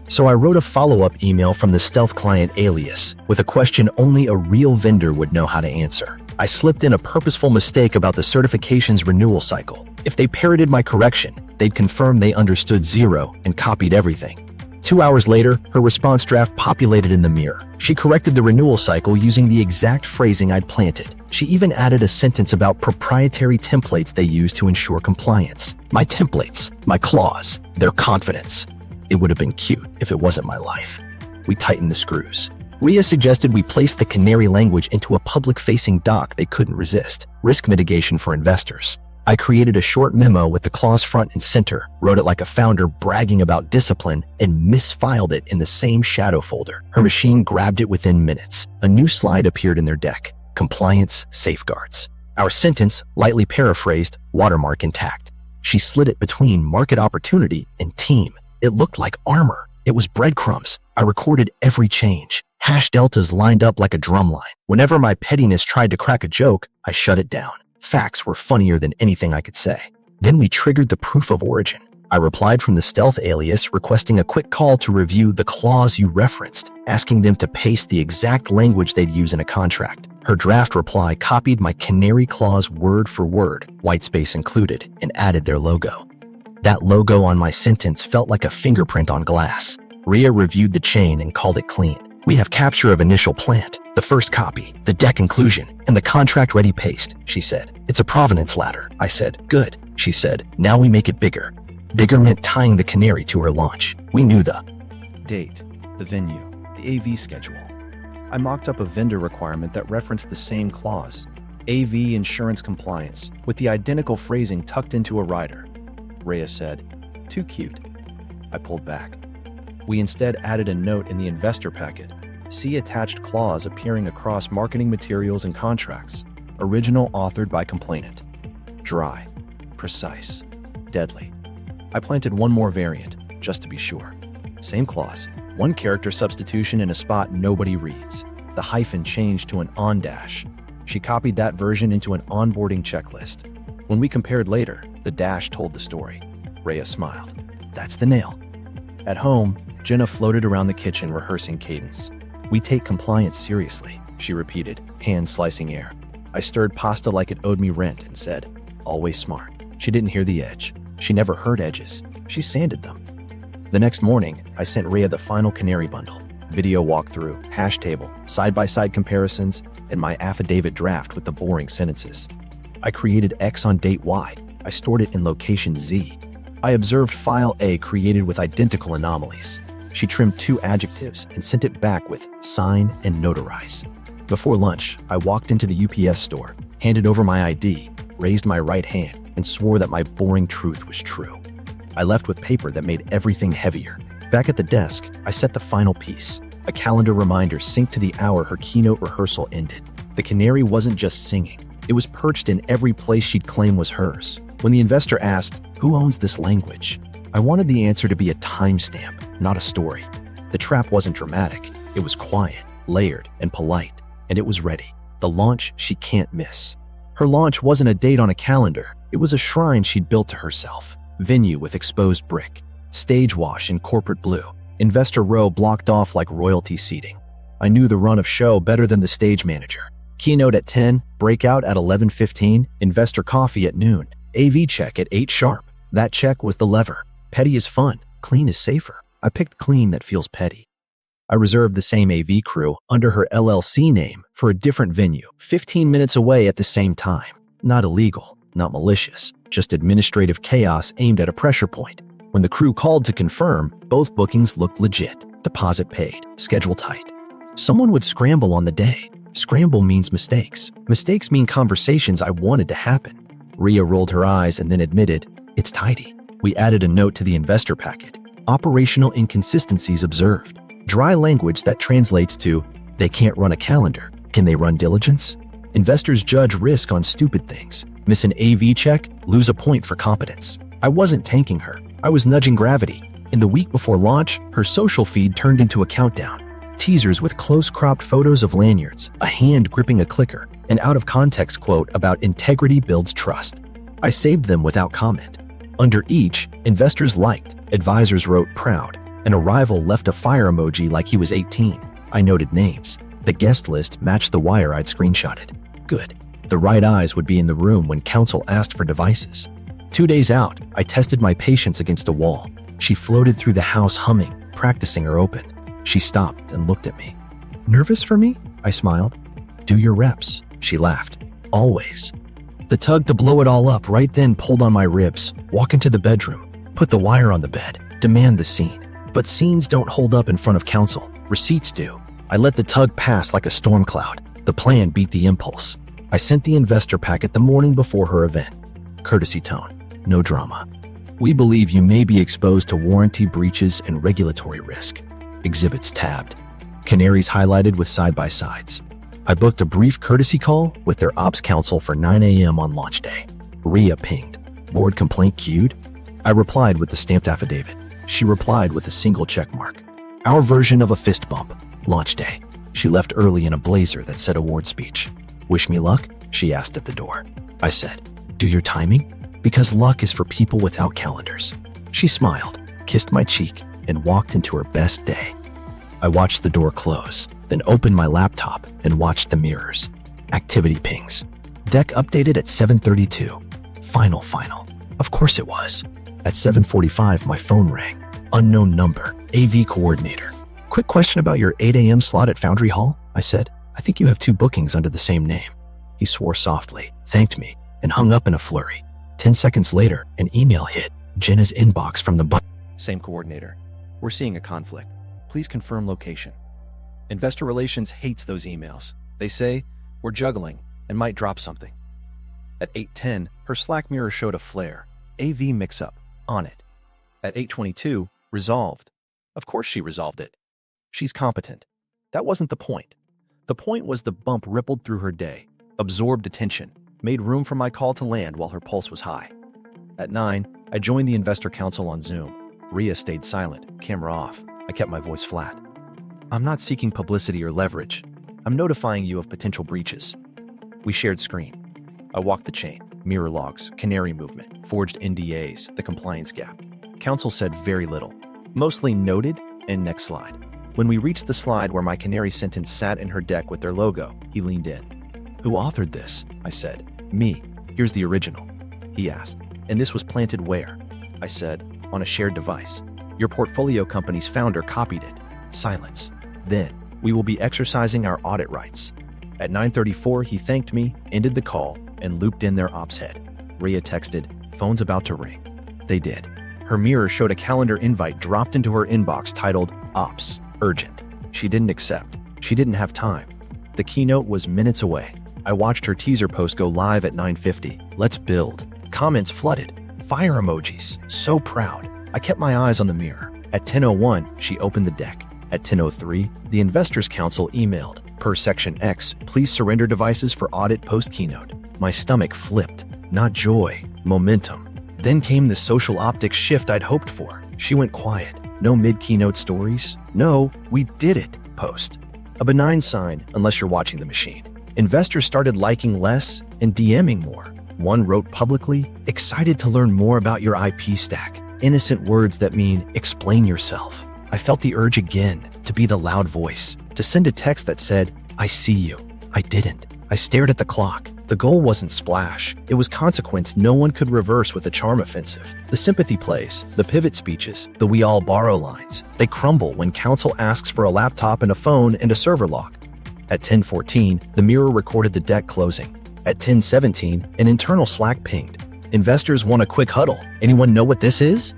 So I wrote a follow-up email from the stealth client alias with a question only a real vendor would know how to answer. I slipped in a purposeful mistake about the certification's renewal cycle. If they parroted my correction, they'd confirm they understood zero and copied everything. 2 hours later, her response draft populated in the mirror. She corrected the renewal cycle using the exact phrasing I'd planted. She even added a sentence about proprietary templates they use to ensure compliance. My templates, my clause, their confidence. It would have been cute if it wasn't my life. We tightened the screws. Rhea suggested we place the canary language into a public-facing doc they couldn't resist. Risk mitigation for investors. I created a short memo with the clause front and center, wrote it like a founder bragging about discipline, and misfiled it in the same shadow folder. Her machine grabbed it within minutes. A new slide appeared in their deck. Compliance safeguards. Our sentence, lightly paraphrased, watermark intact. She slid it between market opportunity and team. It looked like armor. It was breadcrumbs. I recorded every change. Hash deltas lined up like a drum line. Whenever my pettiness tried to crack a joke, I shut it down. Facts were funnier than anything I could say. Then we triggered the proof of origin. I replied from the stealth alias requesting a quick call to review the clause you referenced, asking them to paste the exact language they'd use in a contract. Her draft reply copied my canary clause word for word, white space included, and added their logo. That logo on my sentence felt like a fingerprint on glass. Rhea reviewed the chain and called it clean. We have capture of initial plant, the first copy, the deck inclusion, and the contract-ready paste, she said. It's a provenance ladder. I said, good. She said, now we make it bigger. Bigger meant tying the canary to her launch. We knew the
date, the venue, the AV schedule. I mocked up a vendor requirement that referenced the same clause, AV insurance compliance, with the identical phrasing tucked into a rider. Rhea said, too cute. I pulled back. We instead added a note in the investor packet. See attached clause appearing across marketing materials and contracts. Original authored by complainant. Dry, precise, deadly. I planted one more variant, just to be sure. Same clause, one character substitution in a spot nobody reads. The hyphen changed to an on dash. She copied that version into an onboarding checklist. When we compared later, the dash told the story. Rhea smiled. That's the nail. At home, Jenna floated around the kitchen rehearsing cadence. We take compliance seriously, she repeated, hands slicing air. I stirred pasta like it owed me rent and said, always smart. She didn't hear the edge. She never heard edges. She sanded them. The next morning, I sent Rhea the final canary bundle, video walkthrough, hash table, side-by-side comparisons, and my affidavit draft with the boring sentences. I created X on date Y. I stored it in location Z. I observed file A created with identical anomalies. She trimmed 2 adjectives and sent it back with sign and notarize. Before lunch, I walked into the UPS store, handed over my ID, raised my right hand, and swore that my boring truth was true. I left with paper that made everything heavier. Back at the desk, I set the final piece. A calendar reminder synced to the hour her keynote rehearsal ended. The canary wasn't just singing. It was perched in every place she'd claim was hers. When the investor asked, who owns this language? I wanted the answer to be a timestamp, not a story. The trap wasn't dramatic. It was quiet, layered, and polite, and it was ready. The launch she can't miss. Her launch wasn't a date on a calendar. It was a shrine she'd built to herself. Venue with exposed brick. Stage wash in corporate blue. Investor row blocked off like royalty seating. I knew the run of show better than the stage manager. Keynote at 10, breakout at 11:15, investor coffee at noon, AV check at 8 sharp. That check was the lever. Petty is fun. Clean is safer. I picked clean that feels petty. I reserved the same AV crew under her LLC name for a different venue, 15 minutes away at the same time. Not illegal, not malicious, just administrative chaos aimed at a pressure point. When the crew called to confirm, both bookings looked legit. Deposit paid, schedule tight. Someone would scramble on the day. Scramble means mistakes. Mistakes mean conversations I wanted to happen. Rhea rolled her eyes and then admitted, "It's tidy." We added a note to the investor packet. Operational inconsistencies observed. Dry language that translates to, "They can't run a calendar. Can they run diligence?" Investors judge risk on stupid things. Miss an AV check, lose a point for competence. I wasn't tanking her. I was nudging gravity. In the week before launch, her social feed turned into a countdown. Teasers with close-cropped photos of lanyards, a hand gripping a clicker, an out-of-context quote about integrity builds trust. I saved them without comment. Under each, investors liked, advisors wrote proud, and a rival left a fire emoji like he was 18. I noted names. The guest list matched the wire I'd screenshotted. Good. The right eyes would be in the room when counsel asked for devices. 2 days out, I tested my patience against a wall. She floated through the house humming, practicing her open. She stopped and looked at me. "Nervous for me?" I smiled. "Do your reps," she laughed. "Always." The tug to blow it all up right then pulled on my ribs. Walk into the bedroom. Put the wire on the bed. Demand the scene. But scenes don't hold up in front of counsel. Receipts do. I let the tug pass like a storm cloud. The plan beat the impulse. I sent the investor packet the morning before her event. Courtesy tone. No drama. "We believe you may be exposed to warranty breaches and regulatory risk." Exhibits tabbed. Canaries highlighted with side-by-sides. I booked a brief courtesy call with their ops counsel for 9 a.m. on launch day. Rhea pinged. "Board complaint queued?" I replied with the stamped affidavit. She replied with a single check mark. Our version of a fist bump. Launch day. She left early in a blazer that said award speech. "Wish me luck?" she asked at the door. I said, "Do your timing? Because luck is for people without calendars." She smiled, kissed my cheek, and walked into her best day. I watched the door close, then opened my laptop and watched the mirrors. Activity pings. Deck updated at 7:32. Final. Of course it was. At 7:45, my phone rang. Unknown number, AV coordinator. "Quick question about your 8 a.m. slot at Foundry Hall," I said. "I think you have 2 bookings under the same name." He swore softly, thanked me, and hung up in a flurry. 10 seconds later, an email hit Jenna's inbox from the
Same coordinator. We're seeing a conflict. Please confirm location. Investor Relations hates those emails. They say, "We're juggling and might drop something." At 8:10, her Slack mirror showed a flare. AV mix-up. On it. At 8:22, resolved. Of course she resolved it. She's competent. That wasn't the point. The point was the bump rippled through her day, absorbed attention, made room for my call to land while her pulse was high. At 9, I joined the investor council on Zoom. Rhea stayed silent, camera off. I kept my voice flat. "I'm not seeking publicity or leverage. I'm notifying you of potential breaches." We shared screen. I walked the chain, mirror logs, canary movement, forged NDAs, the compliance gap. Counsel said very little, mostly noted and next slide. When we reached the slide where my canary sentence sat in her deck with their logo, he leaned in. "Who authored this?" I said. "Me. Here's the original." He asked. "And this was planted where?" I said, "On a shared device. Your portfolio company's founder copied it." Silence. Then, "We will be exercising our audit rights." At 9:34, he thanked me, ended the call, and looped in their ops head. Rhea texted, "Phone's about to ring." They did. Her mirror showed a calendar invite dropped into her inbox titled, "Ops, Urgent." She didn't accept. She didn't have time. The keynote was minutes away. I watched her teaser post go live at 9:50. "Let's build." Comments flooded. Fire emojis. So proud. I kept my eyes on the mirror. At 10:01, she opened the deck. At 10:03, the Investors Council emailed, "Per Section X, please surrender devices for audit post-keynote." My stomach flipped. Not joy, momentum. Then came the social optics shift I'd hoped for. She went quiet. No mid-keynote stories. No, "We did it" post. A benign sign, unless you're watching the machine. Investors started liking less and DMing more. One wrote publicly, "Excited to learn more about your IP stack." Innocent words that mean, "Explain yourself." I felt the urge again to be the loud voice, to send a text that said, "I see you." I didn't. I stared at the clock.
The goal wasn't splash. It was consequence no one could reverse with a charm offensive. The sympathy plays, the pivot speeches, the we all borrow lines. They crumble when counsel asks for a laptop and a phone and a server log. At 10:14, the mirror recorded the deck closing. At 10:17, an internal Slack pinged. Investors want a quick huddle. Anyone know what this is?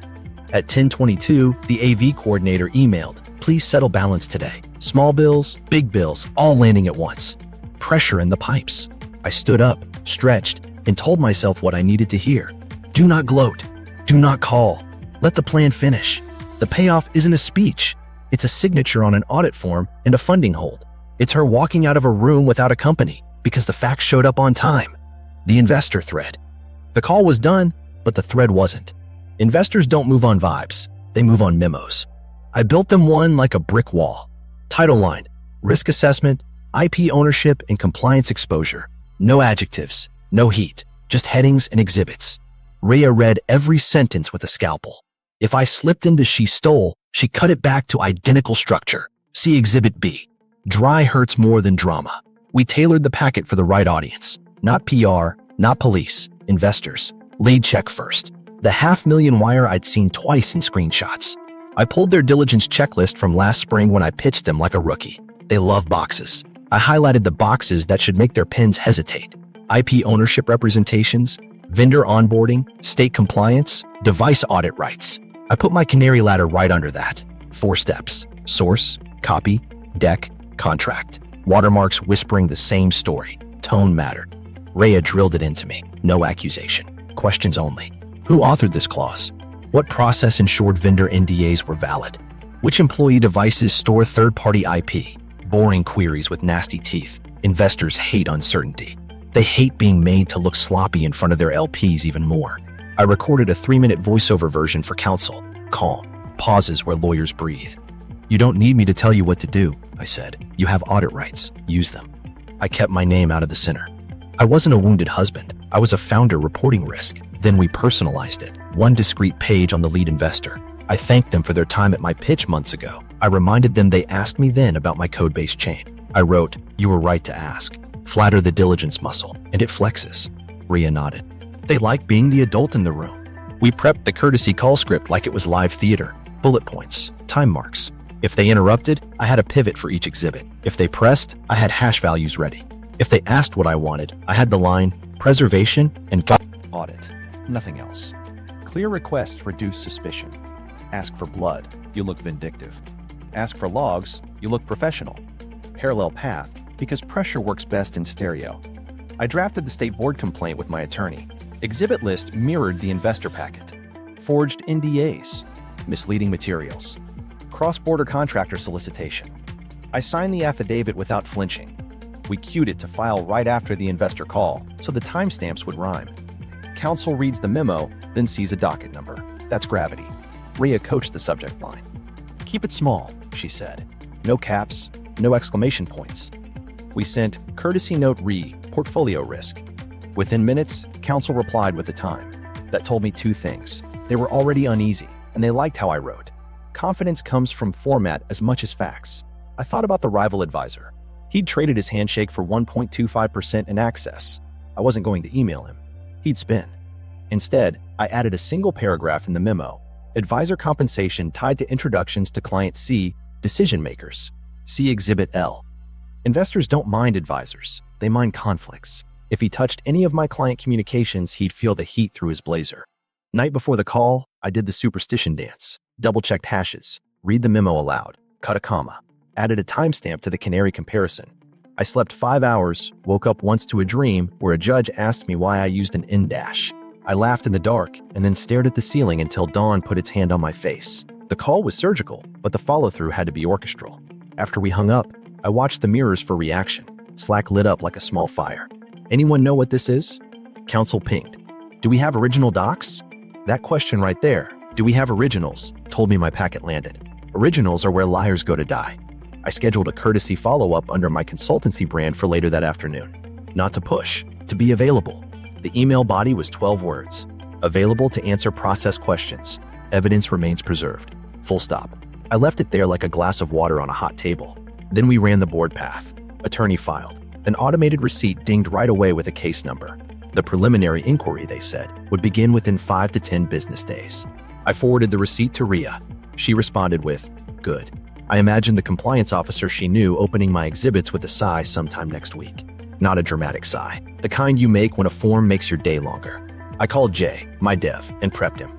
At 10:22, the AV coordinator emailed, please settle balance today. Small bills, big bills, all landing at once. Pressure in the pipes. I stood up, stretched, and told myself what I needed to hear. Do not gloat. Do not call. Let the plan finish. The payoff isn't a speech. It's a signature on an audit form and a funding hold. It's her walking out of a room without a company because the facts showed up on time. The investor thread. The call was done, but the thread wasn't. Investors don't move on vibes. They move on memos. I built them one like a brick wall. Title line, risk assessment, IP ownership, and compliance exposure. No adjectives, no heat, just headings and exhibits. Rhea read every sentence with a scalpel. If I slipped into she stole, she cut it back to identical structure. See Exhibit B. Dry hurts more than drama. We tailored the packet for the right audience. Not PR, not police, investors. Lead check first. The $500,000 wire I'd seen twice in screenshots. I pulled their diligence checklist from last spring when I pitched them like a rookie. They love boxes. I highlighted the boxes that should make their pens hesitate. IP ownership representations, vendor onboarding, state compliance, device audit rights. I put my canary ladder right under that. 4 steps: source, copy, deck, contract. Watermarks whispering the same story. Tone mattered. Rhea drilled it into me. No accusation. Questions only. Who authored this clause? What process ensured vendor NDAs were valid? Which employee devices store third-party IP? Boring queries with nasty teeth. Investors hate uncertainty. They hate being made to look sloppy in front of their LPs even more. I recorded a 3-minute voiceover version for counsel. Calm. Pauses where lawyers breathe. You don't need me to tell you what to do, I said. You have audit rights. Use them. I kept my name out of the center. I wasn't a wounded husband. I was a founder reporting risk. Then we personalized it. 1 discrete page on the lead investor. I thanked them for their time at my pitch months ago. I reminded them they asked me then about my code-based chain. I wrote, you were right to ask. Flatter the diligence muscle, and it flexes. Rhea nodded. They like being the adult in the room. We prepped the courtesy call script like it was live theater. Bullet points, time marks. If they interrupted, I had a pivot for each exhibit. If they pressed, I had hash values ready. If they asked what I wanted, I had the line, preservation and audit. Nothing else. Clear requests reduce suspicion. Ask for blood, you look vindictive. Ask for logs, you look professional. Parallel path, because pressure works best in stereo. I drafted the state board complaint with my attorney. Exhibit list mirrored the investor packet. Forged NDAs, misleading materials. Cross-border contractor solicitation. I signed the affidavit without flinching. We queued it to file right after the investor call, so the timestamps would rhyme. Counsel reads the memo, then sees a docket number. That's gravity. Rhea coached the subject line. Keep it small, she said. No caps, no exclamation points. We sent courtesy note re, portfolio risk. Within minutes, counsel replied with the time. That told me 2 things. They were already uneasy, and they liked how I wrote. Confidence comes from format as much as facts. I thought about the rival advisor. He'd traded his handshake for 1.25% in access. I wasn't going to email him. He'd spin. Instead, I added a single paragraph in the memo. Advisor compensation tied to introductions to client C, decision makers. See Exhibit L. Investors don't mind advisors. They mind conflicts. If he touched any of my client communications, he'd feel the heat through his blazer. Night before the call, I did the superstition dance. Double-checked hashes. Read the memo aloud. Cut a comma. Added a timestamp to the canary comparison. I slept 5 hours, woke up once to a dream where a judge asked me why I used an in-dash. I laughed in the dark and then stared at the ceiling until dawn put its hand on my face. The call was surgical, but the follow-through had to be orchestral. After we hung up, I watched the mirrors for reaction. Slack lit up like a small fire. Anyone know what this is? Counsel pinged. Do we have original docs? That question right there, do we have originals, told me my packet landed. Originals are where liars go to die. I scheduled a courtesy follow-up under my consultancy brand for later that afternoon. Not to push, to be available. The email body was 12 words. Available to answer process questions. Evidence remains preserved. Full stop. I left it there like a glass of water on a hot table. Then we ran the board path. Attorney filed.
An automated receipt dinged right away with a case number. The preliminary inquiry, they said, would begin within 5 to 10 business days. I forwarded the receipt to Rhea. She responded with, "Good." I imagined the compliance officer she knew opening my exhibits with a sigh sometime next week. Not a dramatic sigh, the kind you make when a form makes your day longer. I called Jay, my dev, and prepped him.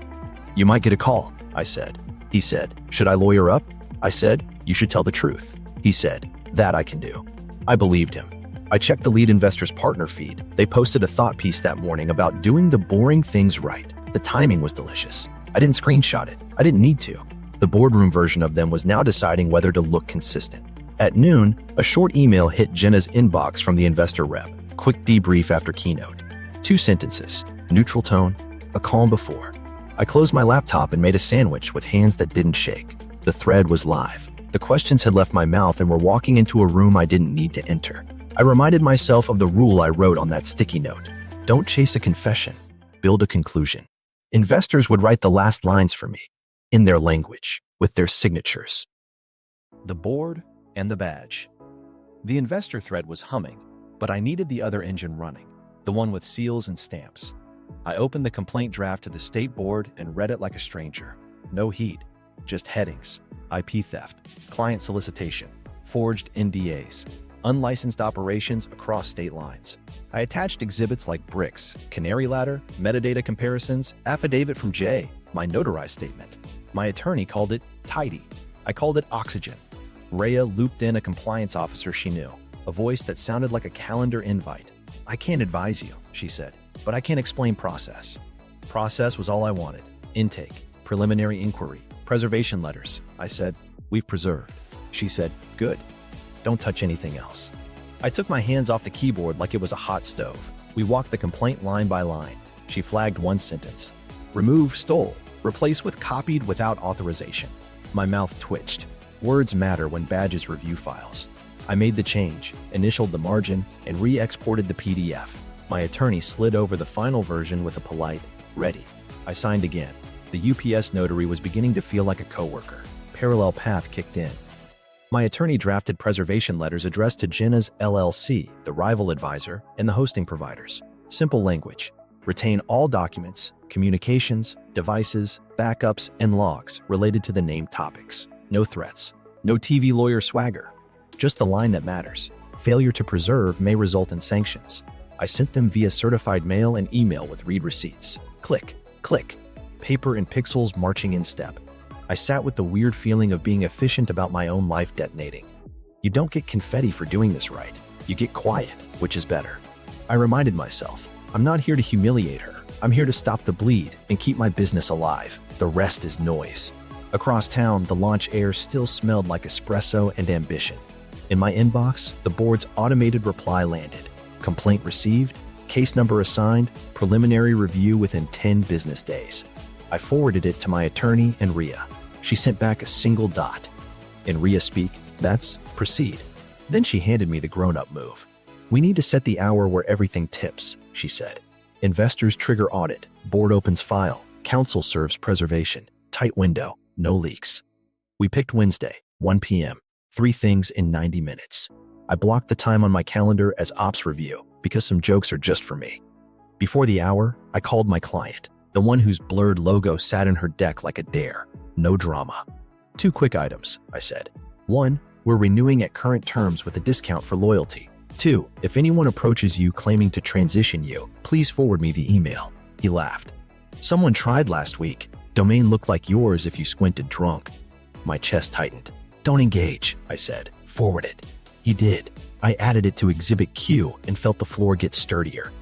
"You might get a call," I said. He said, "Should I lawyer up?" I said, "You should tell the truth." He said, "That I can do." I believed him. I checked the lead investor's partner feed. They posted a thought piece that morning about doing the boring things right. The timing was delicious. I didn't screenshot it. I didn't need to. The boardroom version of them was now deciding whether to look consistent. At noon, a short email hit Jenna's inbox from the investor rep. Quick debrief after keynote. 2 sentences, neutral tone, a calm before. I closed my laptop and made a sandwich with hands that didn't shake. The thread was live. The questions had left my mouth and were walking into a room I didn't need to enter. I reminded myself of the rule I wrote on that sticky note. Don't chase a confession, build a conclusion. Investors would write the last lines for me, in their language, with their signatures. The board and the badge. The investor thread was humming, but I needed the other engine running, the one with seals and stamps. I opened the complaint draft to the state board and read it like a stranger. No heat, just headings: IP theft, client solicitation, forged NDAs, unlicensed operations across state lines. I attached exhibits like bricks, canary ladder, metadata comparisons, affidavit from Jay, my notarized statement. My attorney called it tidy. I called it oxygen. Rhea looped in a compliance officer she knew, a voice that sounded like a calendar invite. "I can't advise you," she said, "but I can explain process." Process was all I wanted. Intake, preliminary inquiry, preservation letters. I said, "We've preserved." She said, "Good. Don't touch anything else." I took my hands off the keyboard like it was a hot stove. We walked the complaint line by line. She flagged one sentence. "Remove stole. Replace with copied without authorization." My mouth twitched. Words matter when badges review files. I made the change, initialed the margin, and re-exported the PDF. My attorney slid over the final version with a polite, "Ready." I signed again. The UPS notary was beginning to feel like a coworker. Parallel path kicked in. My attorney drafted preservation letters addressed to Jenna's LLC, the rival advisor, and the hosting providers. Simple language. Retain all documents, communications, devices, backups, and logs related to the named topics. No threats. No TV lawyer swagger. Just the line that matters. Failure to preserve may result in sanctions. I sent them via certified mail and email with read receipts. Click, click. Paper and pixels marching in step. I sat with the weird feeling of being efficient about my own life detonating. You don't get confetti for doing this right. You get quiet, which is better. I reminded myself, I'm not here to humiliate her. I'm here to stop the bleed and keep my business alive. The rest is noise. Across town, the launch air still smelled like espresso and ambition. In my inbox, the board's automated reply landed. Complaint received, case number assigned, preliminary review within 10 business days. I forwarded it to my attorney and Rhea. She sent back a single dot. In Rhea speak, that's proceed. Then she handed me the grown-up move. "We need to set the hour where everything tips," she said. "Investors trigger audit, board opens file, counsel serves preservation, tight window, no leaks." We picked Wednesday, 1 p.m., 3 things in 90 minutes. I blocked the time on my calendar as ops review because some jokes are just for me. Before the hour, I called my client, the one whose blurred logo sat in her deck like a dare. No drama. 2 quick items, I said. 1, we're renewing at current terms with a discount for loyalty. 2, if anyone approaches you claiming to transition you, please forward me the email. He laughed. "Someone tried last week. Domain looked like yours if you squinted drunk." My chest tightened. "Don't engage," I said. "Forward it." He did. I added it to Exhibit Q and felt the floor get sturdier.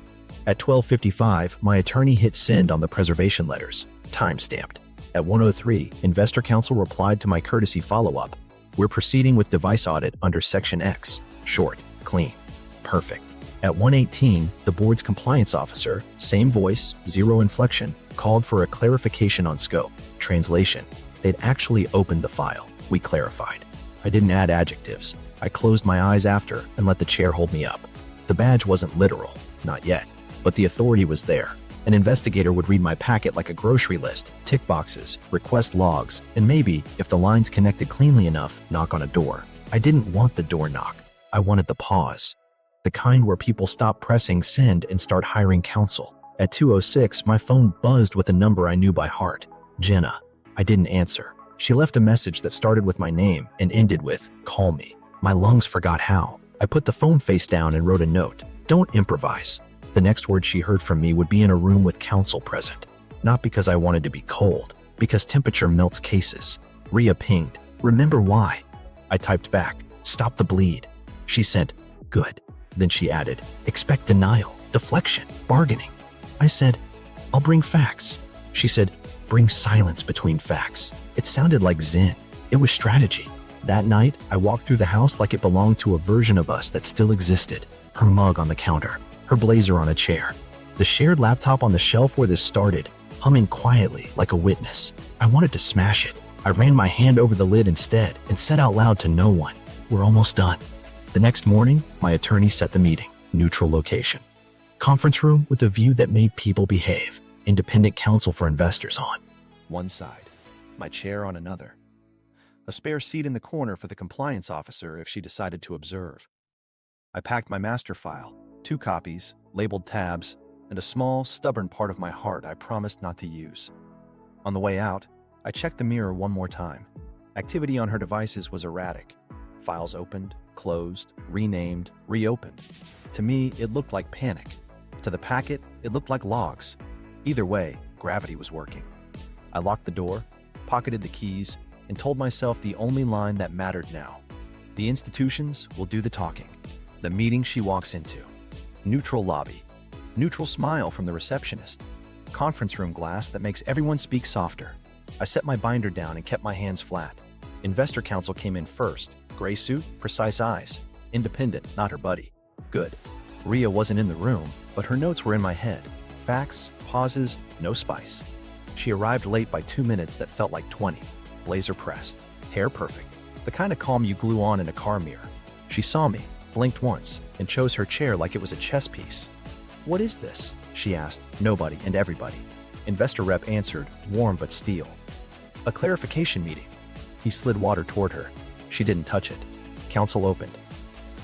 At 12:55, my attorney hit send on the preservation letters, time-stamped. At 1:03, Investor Counsel replied to my courtesy follow-up. "We're proceeding with device audit under Section X. Short, clean, perfect." At 1:18, the board's compliance officer, same voice, zero inflection, called for a clarification on scope. Translation: they'd actually opened the file. We clarified. I didn't add adjectives. I closed my eyes after and let the chair hold me up. The badge wasn't literal, not yet, but the authority was there. An investigator would read my packet like a grocery list, tick boxes, request logs, and maybe, if the lines connected cleanly enough, knock on a door. I didn't want the door knock. I wanted the pause.
The kind where people stop pressing send and start hiring counsel. At 2:06, my phone buzzed with a number I knew by heart. Jenna. I didn't answer. She left a message that started with my name and ended with, "Call me." My lungs forgot how. I put the phone face down and wrote a note. "Don't improvise." The next word she heard from me would be in a room with counsel present. Not because I wanted to be cold, because temperature melts cases. Rhea pinged, "Remember why?" I typed back, "Stop the bleed." She sent, "Good." Then she added, "Expect denial, deflection, bargaining." I said, "I'll bring facts." She said, "Bring silence between facts." It sounded like Zen. It was strategy. That night, I walked through the house like it belonged to a version of us that still existed. Her mug on the counter, her blazer on a chair, the shared laptop on the shelf where this started, humming quietly like a witness. I wanted to smash it. I ran my hand over the lid instead and said out loud to no one, "We're almost done." The next morning, my attorney set the meeting. Neutral location. Conference room with a view that made people behave. Independent counsel for investors on one side, my chair on another. A spare seat in the corner for the compliance officer if she decided to observe. I packed my master file, 2 copies, labeled tabs, and a small, stubborn part of my heart I promised not to use. On the way out, I checked the mirror one more time. Activity on her devices was erratic. Files opened, closed, renamed, reopened. To me, it looked like panic. To the packet, it looked like logs. Either way, gravity was working. I locked the door, pocketed the keys, and told myself the only line that mattered now. The institutions will do the talking. The meeting she walks into. Neutral lobby. Neutral smile from the receptionist. Conference room glass that makes everyone speak softer. I set my binder down and kept my hands flat. Investor counsel came in first. Gray suit, precise eyes. Independent, not her buddy. Good. Rhea wasn't in the room, but her notes were in my head. Facts, pauses, no spice. She arrived late by 2 minutes that felt like 20. Blazer pressed. Hair perfect. The kind of calm you glue on in a car mirror. She saw me, blinked once, and chose her chair like it was a chess piece. "What is this?" she asked, nobody and everybody. Investor rep answered, warm but steel. "A clarification meeting." He slid water toward her. She didn't touch it. Counsel opened.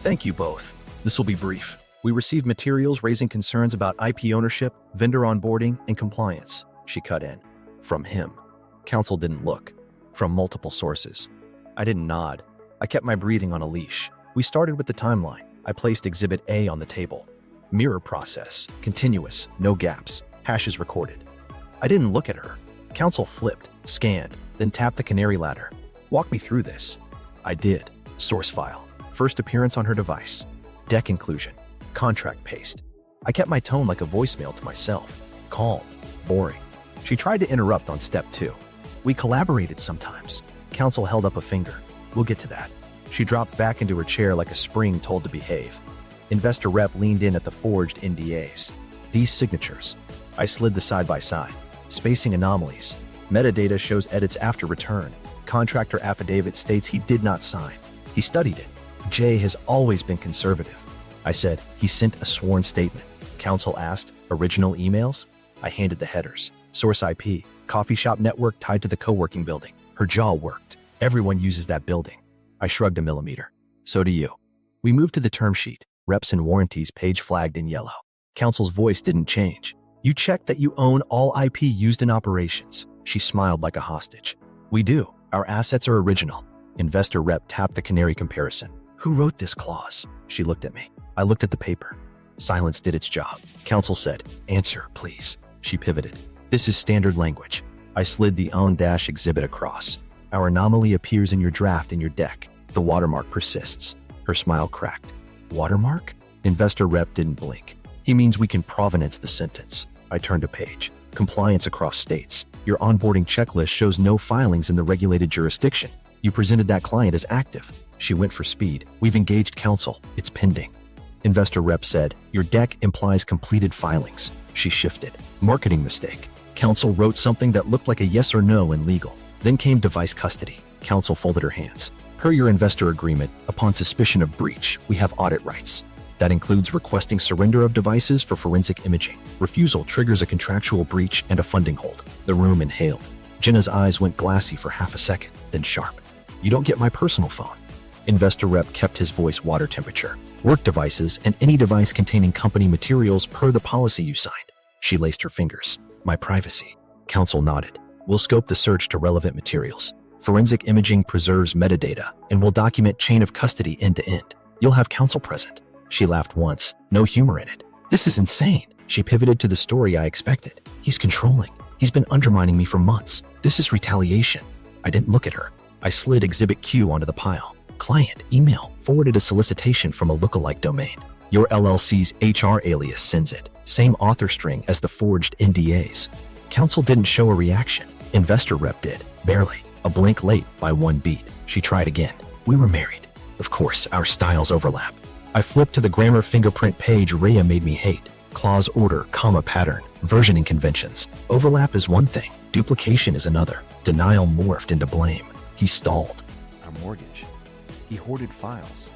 "Thank you both. This will be brief. We received materials raising concerns about IP ownership, vendor onboarding, and compliance." She cut in. "From him." Counsel didn't look. "From multiple sources." I didn't nod. I kept my breathing on a leash. We started with the timeline. I placed Exhibit A on the table. Mirror process. Continuous. No gaps. Hashes recorded. I didn't look at her. Counsel flipped, scanned, then tapped the canary ladder. "Walk me through this." I did. Source file. First appearance on her device. Deck inclusion. Contract paste. I kept my tone like a voicemail to myself. Calm. Boring. She tried to interrupt on step 2. "We collaborated sometimes." Counsel held up a finger. "We'll get to that." She dropped back into her chair like a spring told to behave. Investor rep leaned in at the forged NDAs. "These signatures." I slid the side by side. "Spacing anomalies. Metadata shows edits after return. Contractor affidavit states he did not sign. He studied it. Jay has always been conservative." I said, "He sent a sworn statement." Counsel asked, "Original emails?" I handed the headers. Source IP, coffee shop network tied to the co-working building. Her jaw worked. Everyone uses that building. I shrugged a millimeter. "So do you." We moved to the term sheet. Reps and warranties page flagged in yellow. Counsel's voice didn't change. "You checked that you own all IP used in operations." She smiled like a hostage. "We do. Our assets are original." Investor rep tapped the canary comparison. "Who wrote this clause?" She looked at me. I looked at the paper. Silence did its job. Counsel said, "Answer, please." She pivoted. "This is standard language." I slid the on-exhibit across. "Our anomaly appears in your draft in your deck. The watermark persists." Her smile cracked. "Watermark?" Investor rep didn't blink. "He means we can provenance the sentence." I turned a page. "Compliance across states. Your onboarding checklist shows no filings in the regulated jurisdiction. You presented that client as active." She went for speed. "We've engaged counsel. It's pending." Investor rep said, "Your deck implies completed filings." She shifted. "Marketing mistake." Counsel wrote something that looked like a yes or no in legal. Then came device custody. Counsel folded her hands. "Per your investor agreement, upon suspicion of breach, we have audit rights. That includes requesting surrender of devices for forensic imaging. Refusal triggers a contractual breach and a funding hold." The room inhaled. Jenna's eyes went glassy for half a second, then sharp. "You don't get my personal phone."
Investor rep kept his voice water temperature. Work devices and any device containing company materials per the policy you signed. She laced her fingers. My privacy. Counsel nodded. We'll scope the search to relevant materials. Forensic imaging preserves metadata and will document chain of custody end to end. You'll have counsel present. She laughed once, no humor in it. This is insane. She pivoted to the story I expected. He's controlling. He's been undermining me for months. This is retaliation. I didn't look at her. I slid Exhibit Q onto the pile. Client, email, forwarded a solicitation from a lookalike domain. Your LLC's HR alias sends it. Same author string as the forged NDAs. Counsel didn't show a reaction. Investor rep did. Barely. A blink late by one beat. She tried again. We were married. Of course, our styles overlap. I flipped to the grammar fingerprint page Rhea made me hate. Clause order, comma pattern, versioning conventions. Overlap is one thing. Duplication is another. Denial morphed into blame. He stalled.
Our mortgage. He hoarded files.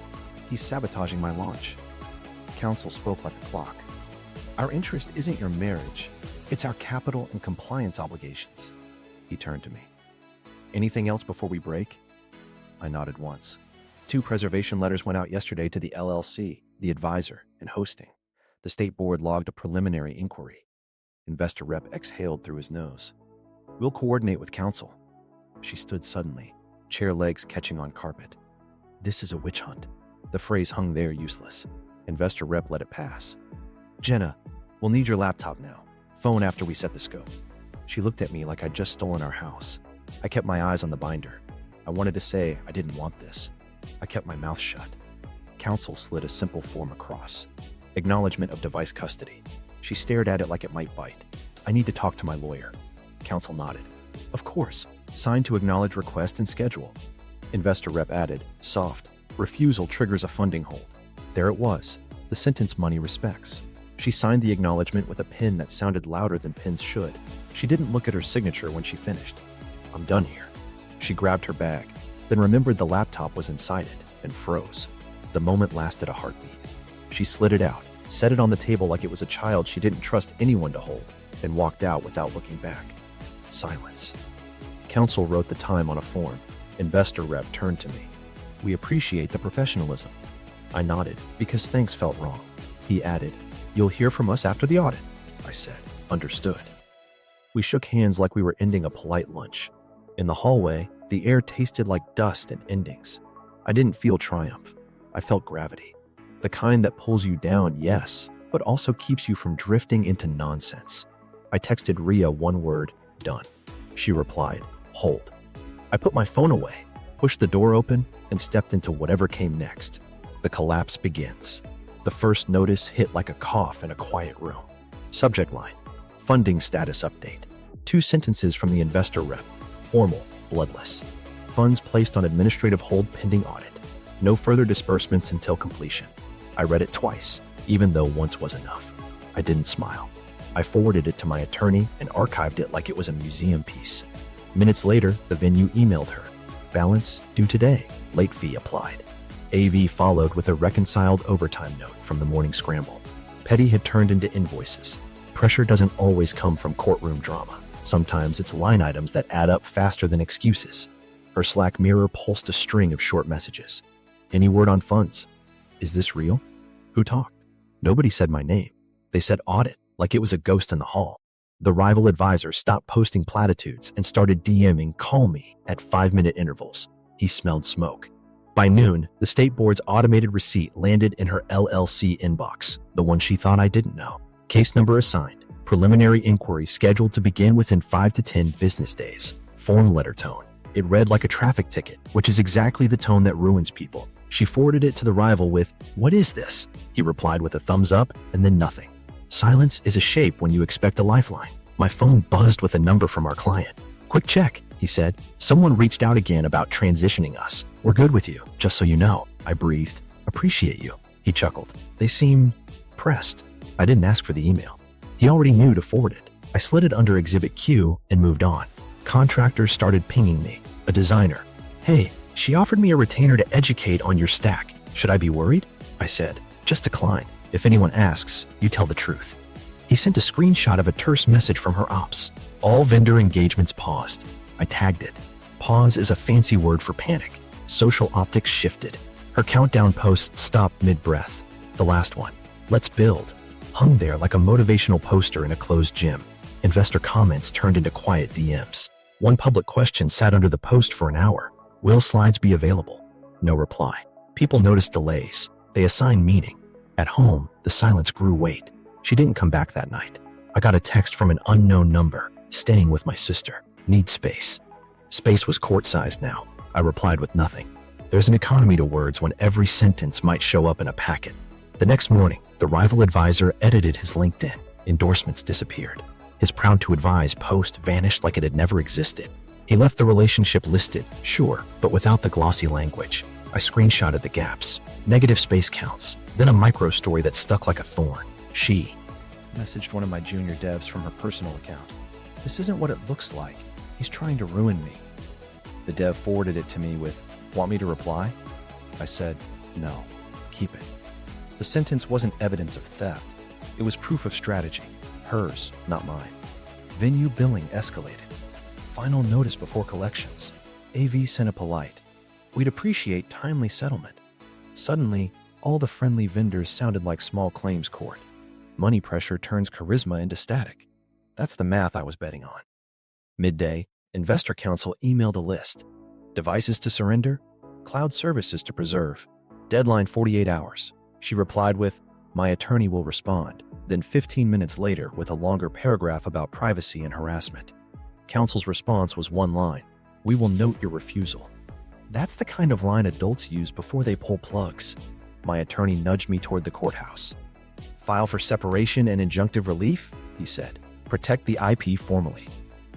He's sabotaging my launch. Counsel spoke like a clock. Our interest isn't your marriage. It's our capital and compliance obligations. He turned to me. Anything else before we break? I nodded once. 2 preservation letters went out yesterday to the LLC, the advisor, and hosting. The state board logged a preliminary inquiry. Investor rep exhaled through his nose. We'll coordinate with counsel. She stood suddenly, chair legs catching on carpet. This is a witch hunt. The phrase hung there useless. Investor rep let it pass. Jenna, we'll need your laptop now. Phone after we set the scope. She looked at me like I'd just stolen our house. I kept my eyes on the binder. I wanted to say I didn't want this. I kept my mouth shut. Counsel slid a simple form across. Acknowledgement of device custody. She stared at it like it might bite. I need to talk to my lawyer. Counsel nodded. Of course. Sign to acknowledge request and schedule. Investor rep added, soft. Refusal triggers a funding hold. There it was. The sentence money respects. She signed the acknowledgement with a pen that sounded louder than pens should. She didn't look at her signature when she finished. I'm done here. She grabbed her bag, then remembered the laptop was inside it, and froze. The moment lasted a heartbeat. She slid it out, set it on the table like it was a child she didn't trust anyone to hold, and walked out without looking back. Silence. Counsel wrote the time on a form. Investor rep turned to me. We appreciate the professionalism. I nodded, because thanks felt wrong. He added, You'll hear from us after the audit. I said, Understood. We shook hands like we were ending a polite lunch. In the hallway, the air tasted like dust and endings. I didn't feel triumph. I felt gravity. The kind that pulls you down, yes, but also keeps you from drifting into nonsense. I texted Rhea one word, done. She replied, hold. I put my phone away, pushed the door open, and stepped into whatever came next. The collapse begins. The first notice hit like a cough in a quiet room. Subject line, funding status update. 2 sentences from the investor rep. Formal, bloodless. Funds placed on administrative hold pending audit. No further disbursements until completion. I read it twice, even though once was enough. I didn't smile. I forwarded it to my attorney and archived it like it was a museum piece. Minutes later, the venue emailed her. Balance due today. Late fee applied. AV followed with a reconciled overtime note from the morning scramble. Petty had turned into invoices. Pressure doesn't always come from courtroom drama. Sometimes it's line items that add up faster than excuses. Her Slack mirror pulsed a string of short messages. Any word on funds? Is this real? Who talked? Nobody said my name. They said audit, like it was a ghost in the hall. The rival advisor stopped posting platitudes and started DMing call me at 5-minute intervals. He smelled smoke. By noon, the state board's automated receipt landed in her LLC inbox, the one she thought I didn't know. Case number assigned. Preliminary inquiry scheduled to begin within 5 to 10 business days. Form letter tone. It read like a traffic ticket, which is exactly the tone that ruins people. She forwarded it to the rival with, "What is this?" He replied with a thumbs up and then nothing. Silence is a shape when you expect a lifeline. My phone buzzed with a number from our client. "Quick check," he said. "Someone reached out again about transitioning us. We're good with you, just so you know." I breathed. "Appreciate you." He chuckled. "They seem pressed." I didn't ask for the email. He already knew to forward it. I slid it under Exhibit Q and moved on. Contractors started pinging me. A designer. "Hey, she offered me a retainer to educate on your stack. Should I be worried?" I said, "Just decline. If anyone asks, you tell the truth." He sent a screenshot of a terse message from her ops. All vendor engagements paused. I tagged it. Pause is a fancy word for panic. social optics shifted. Her countdown post stopped mid-breath. The last one, "Let's build," hung there like a motivational poster in a closed gym. Investor comments turned into quiet DMs. One public question sat under the post for an hour. "Will slides be available?" No reply. People noticed delays. They assigned meaning. At home, the silence grew weight. She didn't come back that night. I got a text from an unknown number. "Staying with my sister. Need space." Space was court-sized now. I replied with nothing. There's an economy to words when every sentence might show up in a packet. The next morning, the rival advisor edited his LinkedIn. Endorsements disappeared. His proud to advise post vanished like it had never existed. He left the relationship listed, sure, but without the glossy language. I screenshotted the gaps. Negative space counts. Then a micro story that stuck like a thorn. She messaged one of my junior devs from her personal account. "This isn't what it looks like. He's trying to ruin me." The dev forwarded it to me with, "Want me to reply?" I said, "No, keep it." The sentence wasn't evidence of theft. It was proof of strategy. Hers, not mine. Venue billing escalated. Final notice before collections. AV sent a polite, "We'd appreciate timely settlement." Suddenly, all the friendly vendors sounded like small claims court. Money pressure turns charisma into static. That's the math I was betting on. Midday, Investor Council emailed a list. Devices to surrender, cloud services to preserve. Deadline 48 hours. She replied with, "My attorney will respond," then 15 minutes later with a longer paragraph about privacy and harassment. Council's response was one line, "We will note your refusal." That's the kind of line adults use before they pull plugs. My attorney nudged me toward the courthouse. "File for separation and injunctive relief," he said. "Protect the IP formally."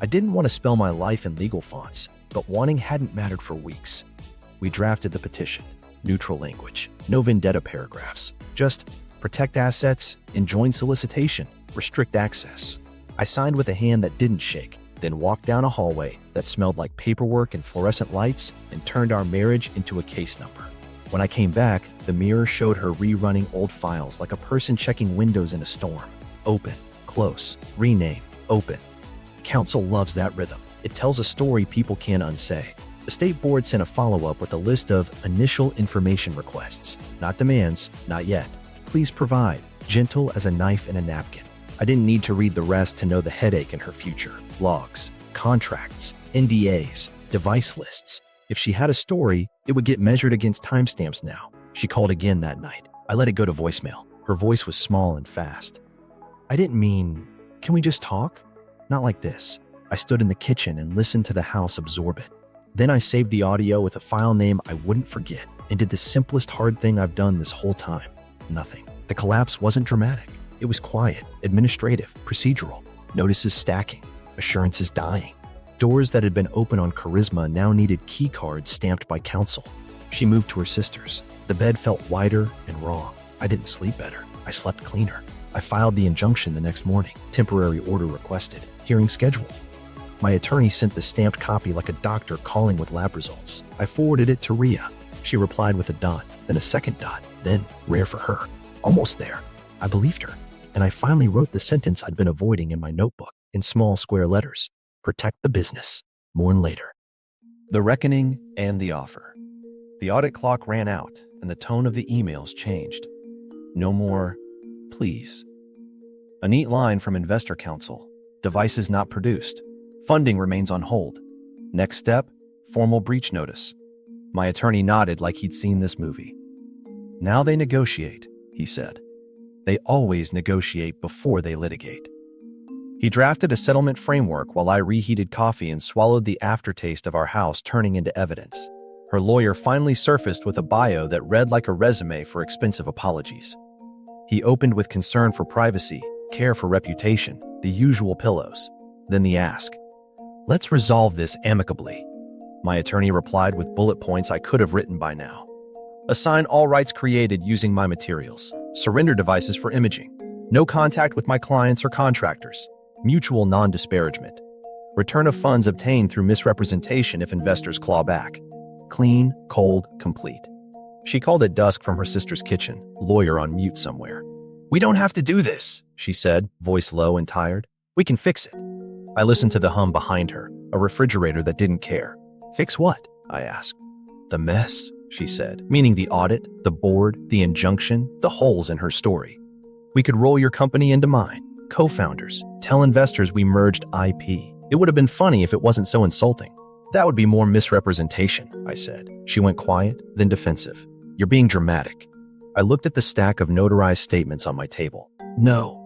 I didn't want to spell my life in legal fonts, but wanting hadn't mattered for weeks. We drafted the petition. Neutral language. No vendetta paragraphs. Just protect assets, enjoin solicitation, restrict access. I signed with a hand that didn't shake, then walked down a hallway that smelled like paperwork and fluorescent lights and turned our marriage into a case number. When I came back, the mirror showed her rerunning old files like a person checking windows in a storm. Open, close, rename, open. Council loves that rhythm. It tells a story people can't unsay. The state board sent a follow-up with a list of initial information requests. Not demands, not yet. Please provide, gentle as a knife in a napkin. I didn't need to read the rest to know the headache in her future. Logs, contracts, NDAs, device lists. If she had a story, it would get measured against timestamps now. She called again that night. I let it go to voicemail. Her voice was small and fast. I didn't mean, "Can we just talk?" Not like this. I stood in the kitchen and listened to the house absorb it. Then I saved the audio with a file name I wouldn't forget and did the simplest hard thing I've done this whole time. Nothing. The collapse wasn't dramatic. It was quiet, administrative, procedural. Notices stacking. Assurances dying. Doors that had been open on charisma now needed key cards stamped by counsel. She moved to her sister's. The bed felt wider and wrong. I didn't sleep better. I slept cleaner. I filed the injunction the next morning. Temporary order requested. Hearing scheduled. My attorney sent the stamped copy like a doctor calling with lab results. I forwarded it to Rhea. She replied with a dot, then a second dot, then, rare for her, almost there. I believed her, and I finally wrote the sentence I'd been avoiding in my notebook in small square letters. Protect the business. Mourn later. The reckoning and the offer. The audit clock ran out, and the tone of the emails changed. No more, please. A neat line from Investor Council. Devices not produced. Funding remains on hold. Next step, formal breach notice. My attorney nodded like he'd seen this movie. Now they negotiate, he said. They always negotiate before they litigate. He drafted a settlement framework while I reheated coffee and swallowed the aftertaste of our house turning into evidence. Her lawyer finally surfaced with a bio that read like a resume for expensive apologies. He opened with concern for privacy, care for reputation, the usual pillows. Then the ask. Let's resolve this amicably. My attorney replied with bullet points I could have written by now. Assign all rights created using my materials. Surrender devices for imaging. No contact with my clients or contractors. Mutual non-disparagement. Return of funds obtained through misrepresentation if investors claw back. Clean, cold, complete. She called at dusk from her sister's kitchen, lawyer on mute somewhere. We don't have to do this, she said, voice low and tired. We can fix it. I listened to the hum behind her, a refrigerator that didn't care. Fix what? I asked.
The mess, she said, meaning the audit, the board, the injunction, the holes in her story. We could roll your company into mine. Co-founders, tell investors we merged IP. It would have been funny if it wasn't so insulting. That would be more misrepresentation, I said. She went quiet, then defensive. You're being dramatic. I looked at the stack of notarized statements on my table. No,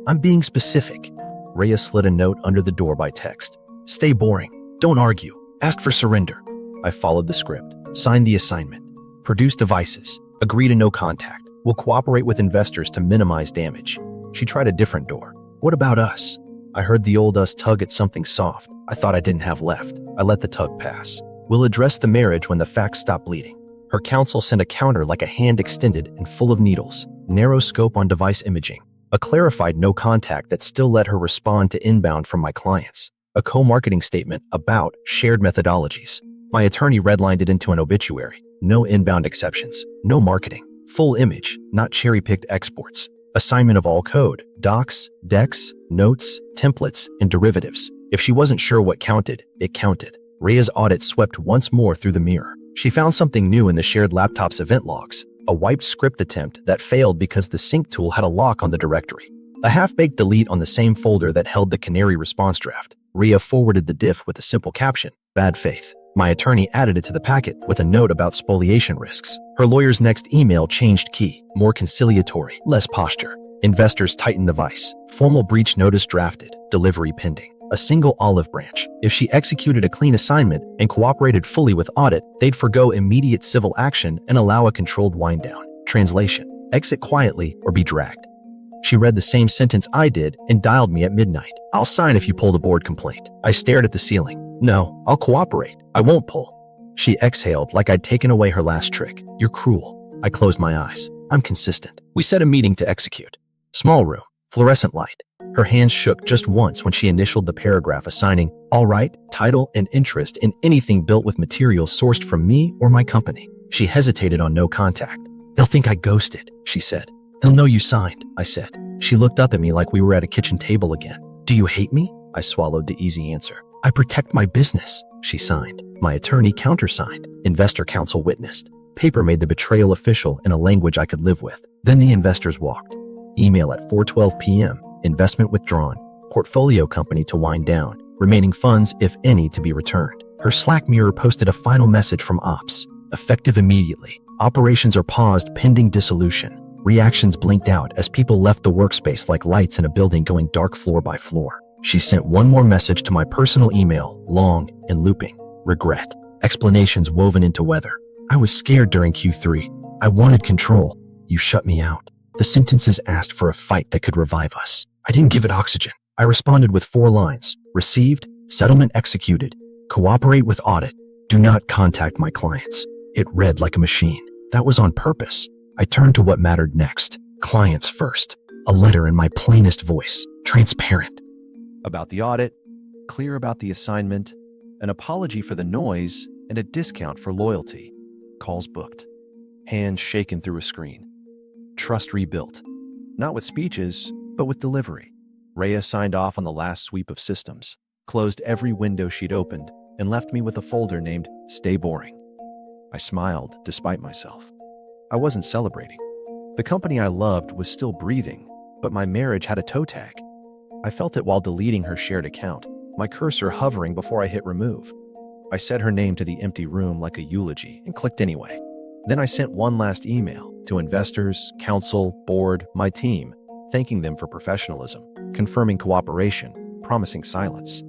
I'm being specific. Rhea slid a note under the door by text. Stay boring. Don't argue. Ask for surrender. I followed the script. Sign the assignment. Produce devices. Agree to no contact. We'll cooperate with investors to minimize damage. She tried a different door. What about us? I heard the old us tug at something soft. I thought I didn't have left. I let the tug pass. We'll address the marriage when the facts stop bleeding. Her counsel sent a counter like a hand extended and full of needles. Narrow scope on device imaging. A clarified no contact that still let her respond to inbound from my clients. A co-marketing statement about shared methodologies. My attorney redlined it into an obituary. No inbound exceptions. No marketing. Full image, not cherry-picked exports. Assignment of all code, docs, decks, notes, templates, and derivatives. If she wasn't sure what counted, it counted. Rhea's audit swept once more through the mirror. She found something new in the shared laptop's event logs. A wiped script attempt that failed because the sync tool had a lock on the directory. A half-baked delete on the same folder that held the Canary response draft. Rhea forwarded the diff with a simple caption, bad faith. My attorney added it to the packet with a note about spoliation risks. Her lawyer's next email changed key, more conciliatory, less posture. Investors tightened the vice. Formal breach notice drafted, delivery pending. A single olive branch. If she executed a clean assignment and cooperated fully with audit, they'd forgo immediate civil action and allow a controlled wind down. Translation: exit quietly or be dragged. She read the same sentence I did and dialed me at midnight. I'll sign if you pull the board complaint. I stared at the ceiling. No, I'll cooperate. I won't pull. She exhaled like I'd taken away her last trick. You're cruel. I closed my eyes. I'm consistent. We set a meeting to execute. Small room, fluorescent light. Her hands shook just once when she initialed the paragraph assigning all right, title, and interest in anything built with materials sourced from me or my company. She hesitated on no contact. They'll think I ghosted, she said. They'll know you signed, I said. She looked up at me like we were at a kitchen table again. Do you hate me? I swallowed the easy answer. I protect my business, she signed. My attorney countersigned. Investor counsel witnessed. Paper made the betrayal official in a language I could live with. Then the investors walked. Email at 4:12 p.m. Investment withdrawn. Portfolio company to wind down. Remaining funds, if any, to be returned. Her Slack mirror posted a final message from Ops. Effective immediately. Operations are paused pending dissolution. Reactions blinked out as people left the workspace like lights in a building going dark floor by floor. She sent one more message to my personal email, long and looping. Regret. Explanations woven into weather. I was scared during Q3. I wanted control. You shut me out. The sentences asked for a fight that could revive us. I didn't give it oxygen. I responded with 4 lines. Received, settlement executed, cooperate with audit, do not contact my clients. It read like a machine. That was on purpose. I turned to what mattered next. Clients first. A letter in my plainest voice. Transparent. About the audit, clear about the assignment, an apology for the noise, and a discount for loyalty. Calls booked. Hands shaken through a screen. Trust rebuilt. Not with speeches, but with delivery. Rhea signed off on the last sweep of systems, closed every window she'd opened, and left me with a folder named Stay Boring. I smiled, despite myself. I wasn't celebrating. The company I loved was still breathing, but my marriage had a toe tag. I felt it while deleting her shared account, my cursor hovering before I hit remove. I said her name to the empty room like a eulogy and clicked anyway. Then I sent one last email to investors, counsel, board, my team, thanking them for professionalism, confirming cooperation, promising silence.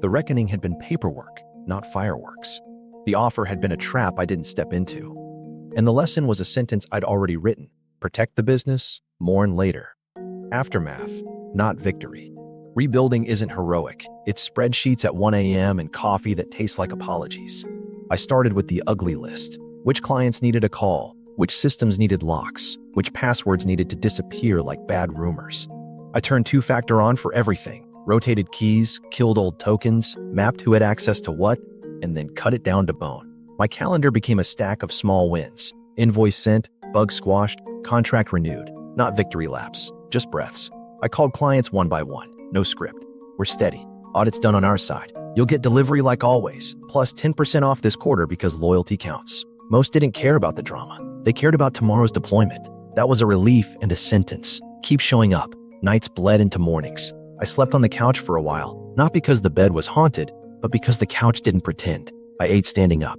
The reckoning had been paperwork, not fireworks. The offer had been a trap I didn't step into. And the lesson was a sentence I'd already written. Protect the business, mourn later. Aftermath, not victory. Rebuilding isn't heroic. It's spreadsheets at 1 a.m. and coffee that tastes like apologies. I started with the ugly list. Which clients needed a call, which systems needed locks, which passwords needed to disappear like bad rumors. I turned 2-factor on for everything, rotated keys, killed old tokens, mapped who had access to what, and then cut it down to bone. My calendar became a stack of small wins. Invoice sent, bug squashed, contract renewed. Not victory laps, just breaths. I called clients one by one, no script. We're steady. Audit's done on our side. You'll get delivery like always, plus 10% off this quarter because loyalty counts.
Most didn't care about the drama. They cared about tomorrow's deployment. That was a relief and a sentence. Keep showing up. Nights bled into mornings. I slept on the couch for a while, not because the bed was haunted, but because the couch didn't pretend. I ate standing up.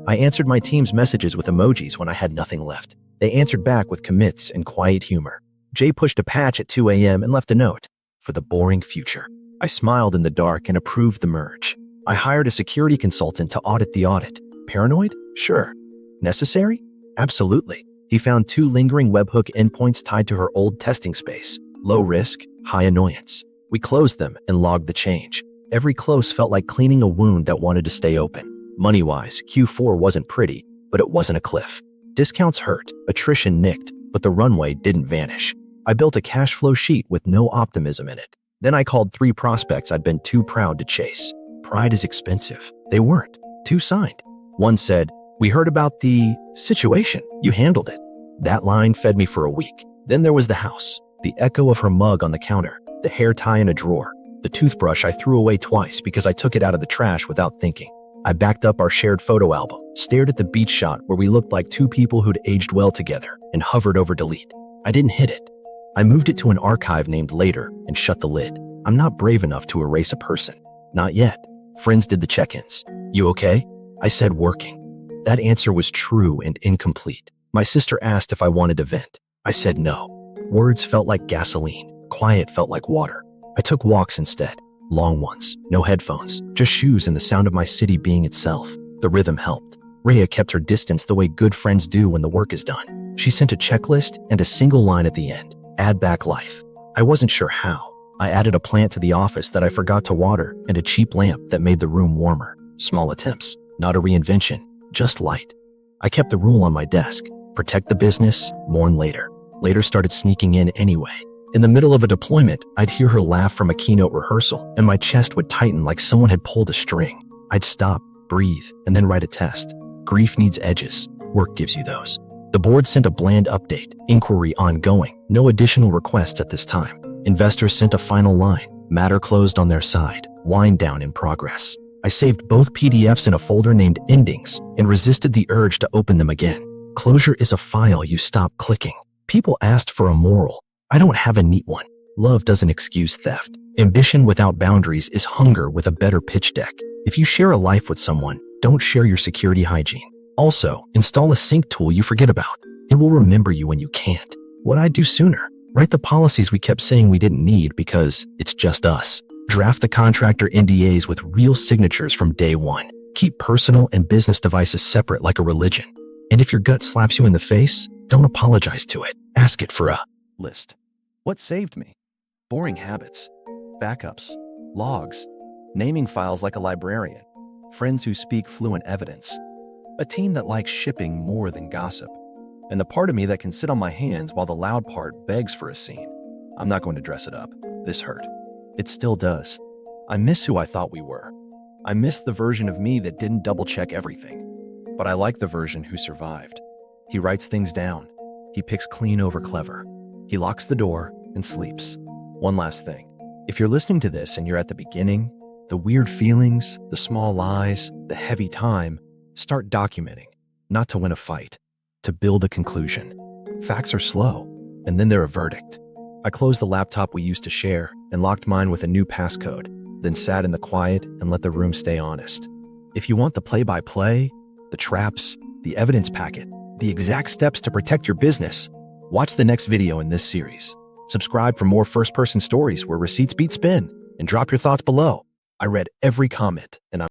I answered my team's messages with emojis when I had nothing left. They answered back with commits and quiet humor. Jay pushed a patch at 2 a.m. and left a note. For the boring future. I smiled in the dark and approved the merge. I hired a security consultant to audit the audit. Paranoid? Sure. Necessary? Absolutely. He found 2 lingering webhook endpoints tied to her old testing space. Low risk, high annoyance. We closed them and logged the change. Every close felt like cleaning a wound that wanted to stay open. Money-wise, Q4 wasn't pretty, but it wasn't a cliff. Discounts hurt, attrition nicked, but the runway didn't vanish. I built a cash flow sheet with no optimism in it. Then I called 3 prospects I'd been too proud to chase. Pride is expensive. They weren't. 2 signed. One said, "We heard about the situation. You handled it." That line fed me for a week. Then there was the house. The echo of her mug on the counter, the hair tie in a drawer, the toothbrush I threw away twice because I took it out of the trash without thinking. I backed up our shared photo album, stared at the beach shot where we looked like 2 people who'd aged well together, and hovered over delete. I didn't hit it. I moved it to an archive named Later and shut the lid. I'm not brave enough to erase a person. Not yet. Friends did the check-ins. "You okay?" I said, working. That answer was true and incomplete. My sister asked if I wanted to vent. I said no. Words felt like gasoline. Quiet felt like water. I took walks instead. Long ones. No headphones. Just shoes and the sound of my city being itself. The rhythm helped. Rhea kept her distance the way good friends do when the work is done. She sent a checklist and a single line at the end. Add back life. I wasn't sure how. I added a plant to the office that I forgot to water and a cheap lamp that made the room warmer. Small attempts. Not a reinvention. Just light. I kept the rule on my desk. Protect the business, mourn later. Later started sneaking in anyway. In the middle of a deployment, I'd hear her laugh from a keynote rehearsal, and my chest would tighten like someone had pulled a string. I'd stop, breathe, and then write a test. Grief needs edges. Work gives you those. The board sent a bland update, inquiry ongoing, no additional requests at this time. Investors sent a final line, matter closed on their side, wind down in progress. I saved both PDFs in a folder named Endings and resisted the urge to open them again. Closure is a file you stop clicking. People asked for a moral. I don't have a neat one. Love doesn't excuse theft. Ambition without boundaries is hunger with a better pitch deck. If you share a life with someone, don't share your security hygiene. Also, install a sync tool you forget about. It will remember you when you can't. What'd I do sooner? Write the policies we kept saying we didn't need because it's just us. Draft the contractor NDAs with real signatures from day one. Keep personal and business devices separate like a religion. And if your gut slaps you in the face, don't apologize to it. Ask it for a
List. What saved me? Boring habits. Backups. Logs. Naming files like a librarian. Friends who speak fluent evidence. A team that likes shipping more than gossip. And the part of me that can sit on my hands while the loud part begs for a scene. I'm not going to dress it up. This hurt. It still does. I miss who I thought we were. I miss the version of me that didn't double-check everything. But I like the version who survived. He writes things down. He picks clean over clever. He locks the door and sleeps. One last thing. If you're listening to this and you're at the beginning, the weird feelings, the small lies, the heavy time, start documenting. Not to win a fight, to build a conclusion. Facts are slow, and then they're a verdict. I closed the laptop we used to share and locked mine with a new passcode, then sat in the quiet and let the room stay honest. If you want the play-by-play, the traps, the evidence packet, the exact steps to protect your business, watch the next video in this series. Subscribe for more first-person stories where receipts beat spin, and drop your thoughts below. I read every comment, and I'm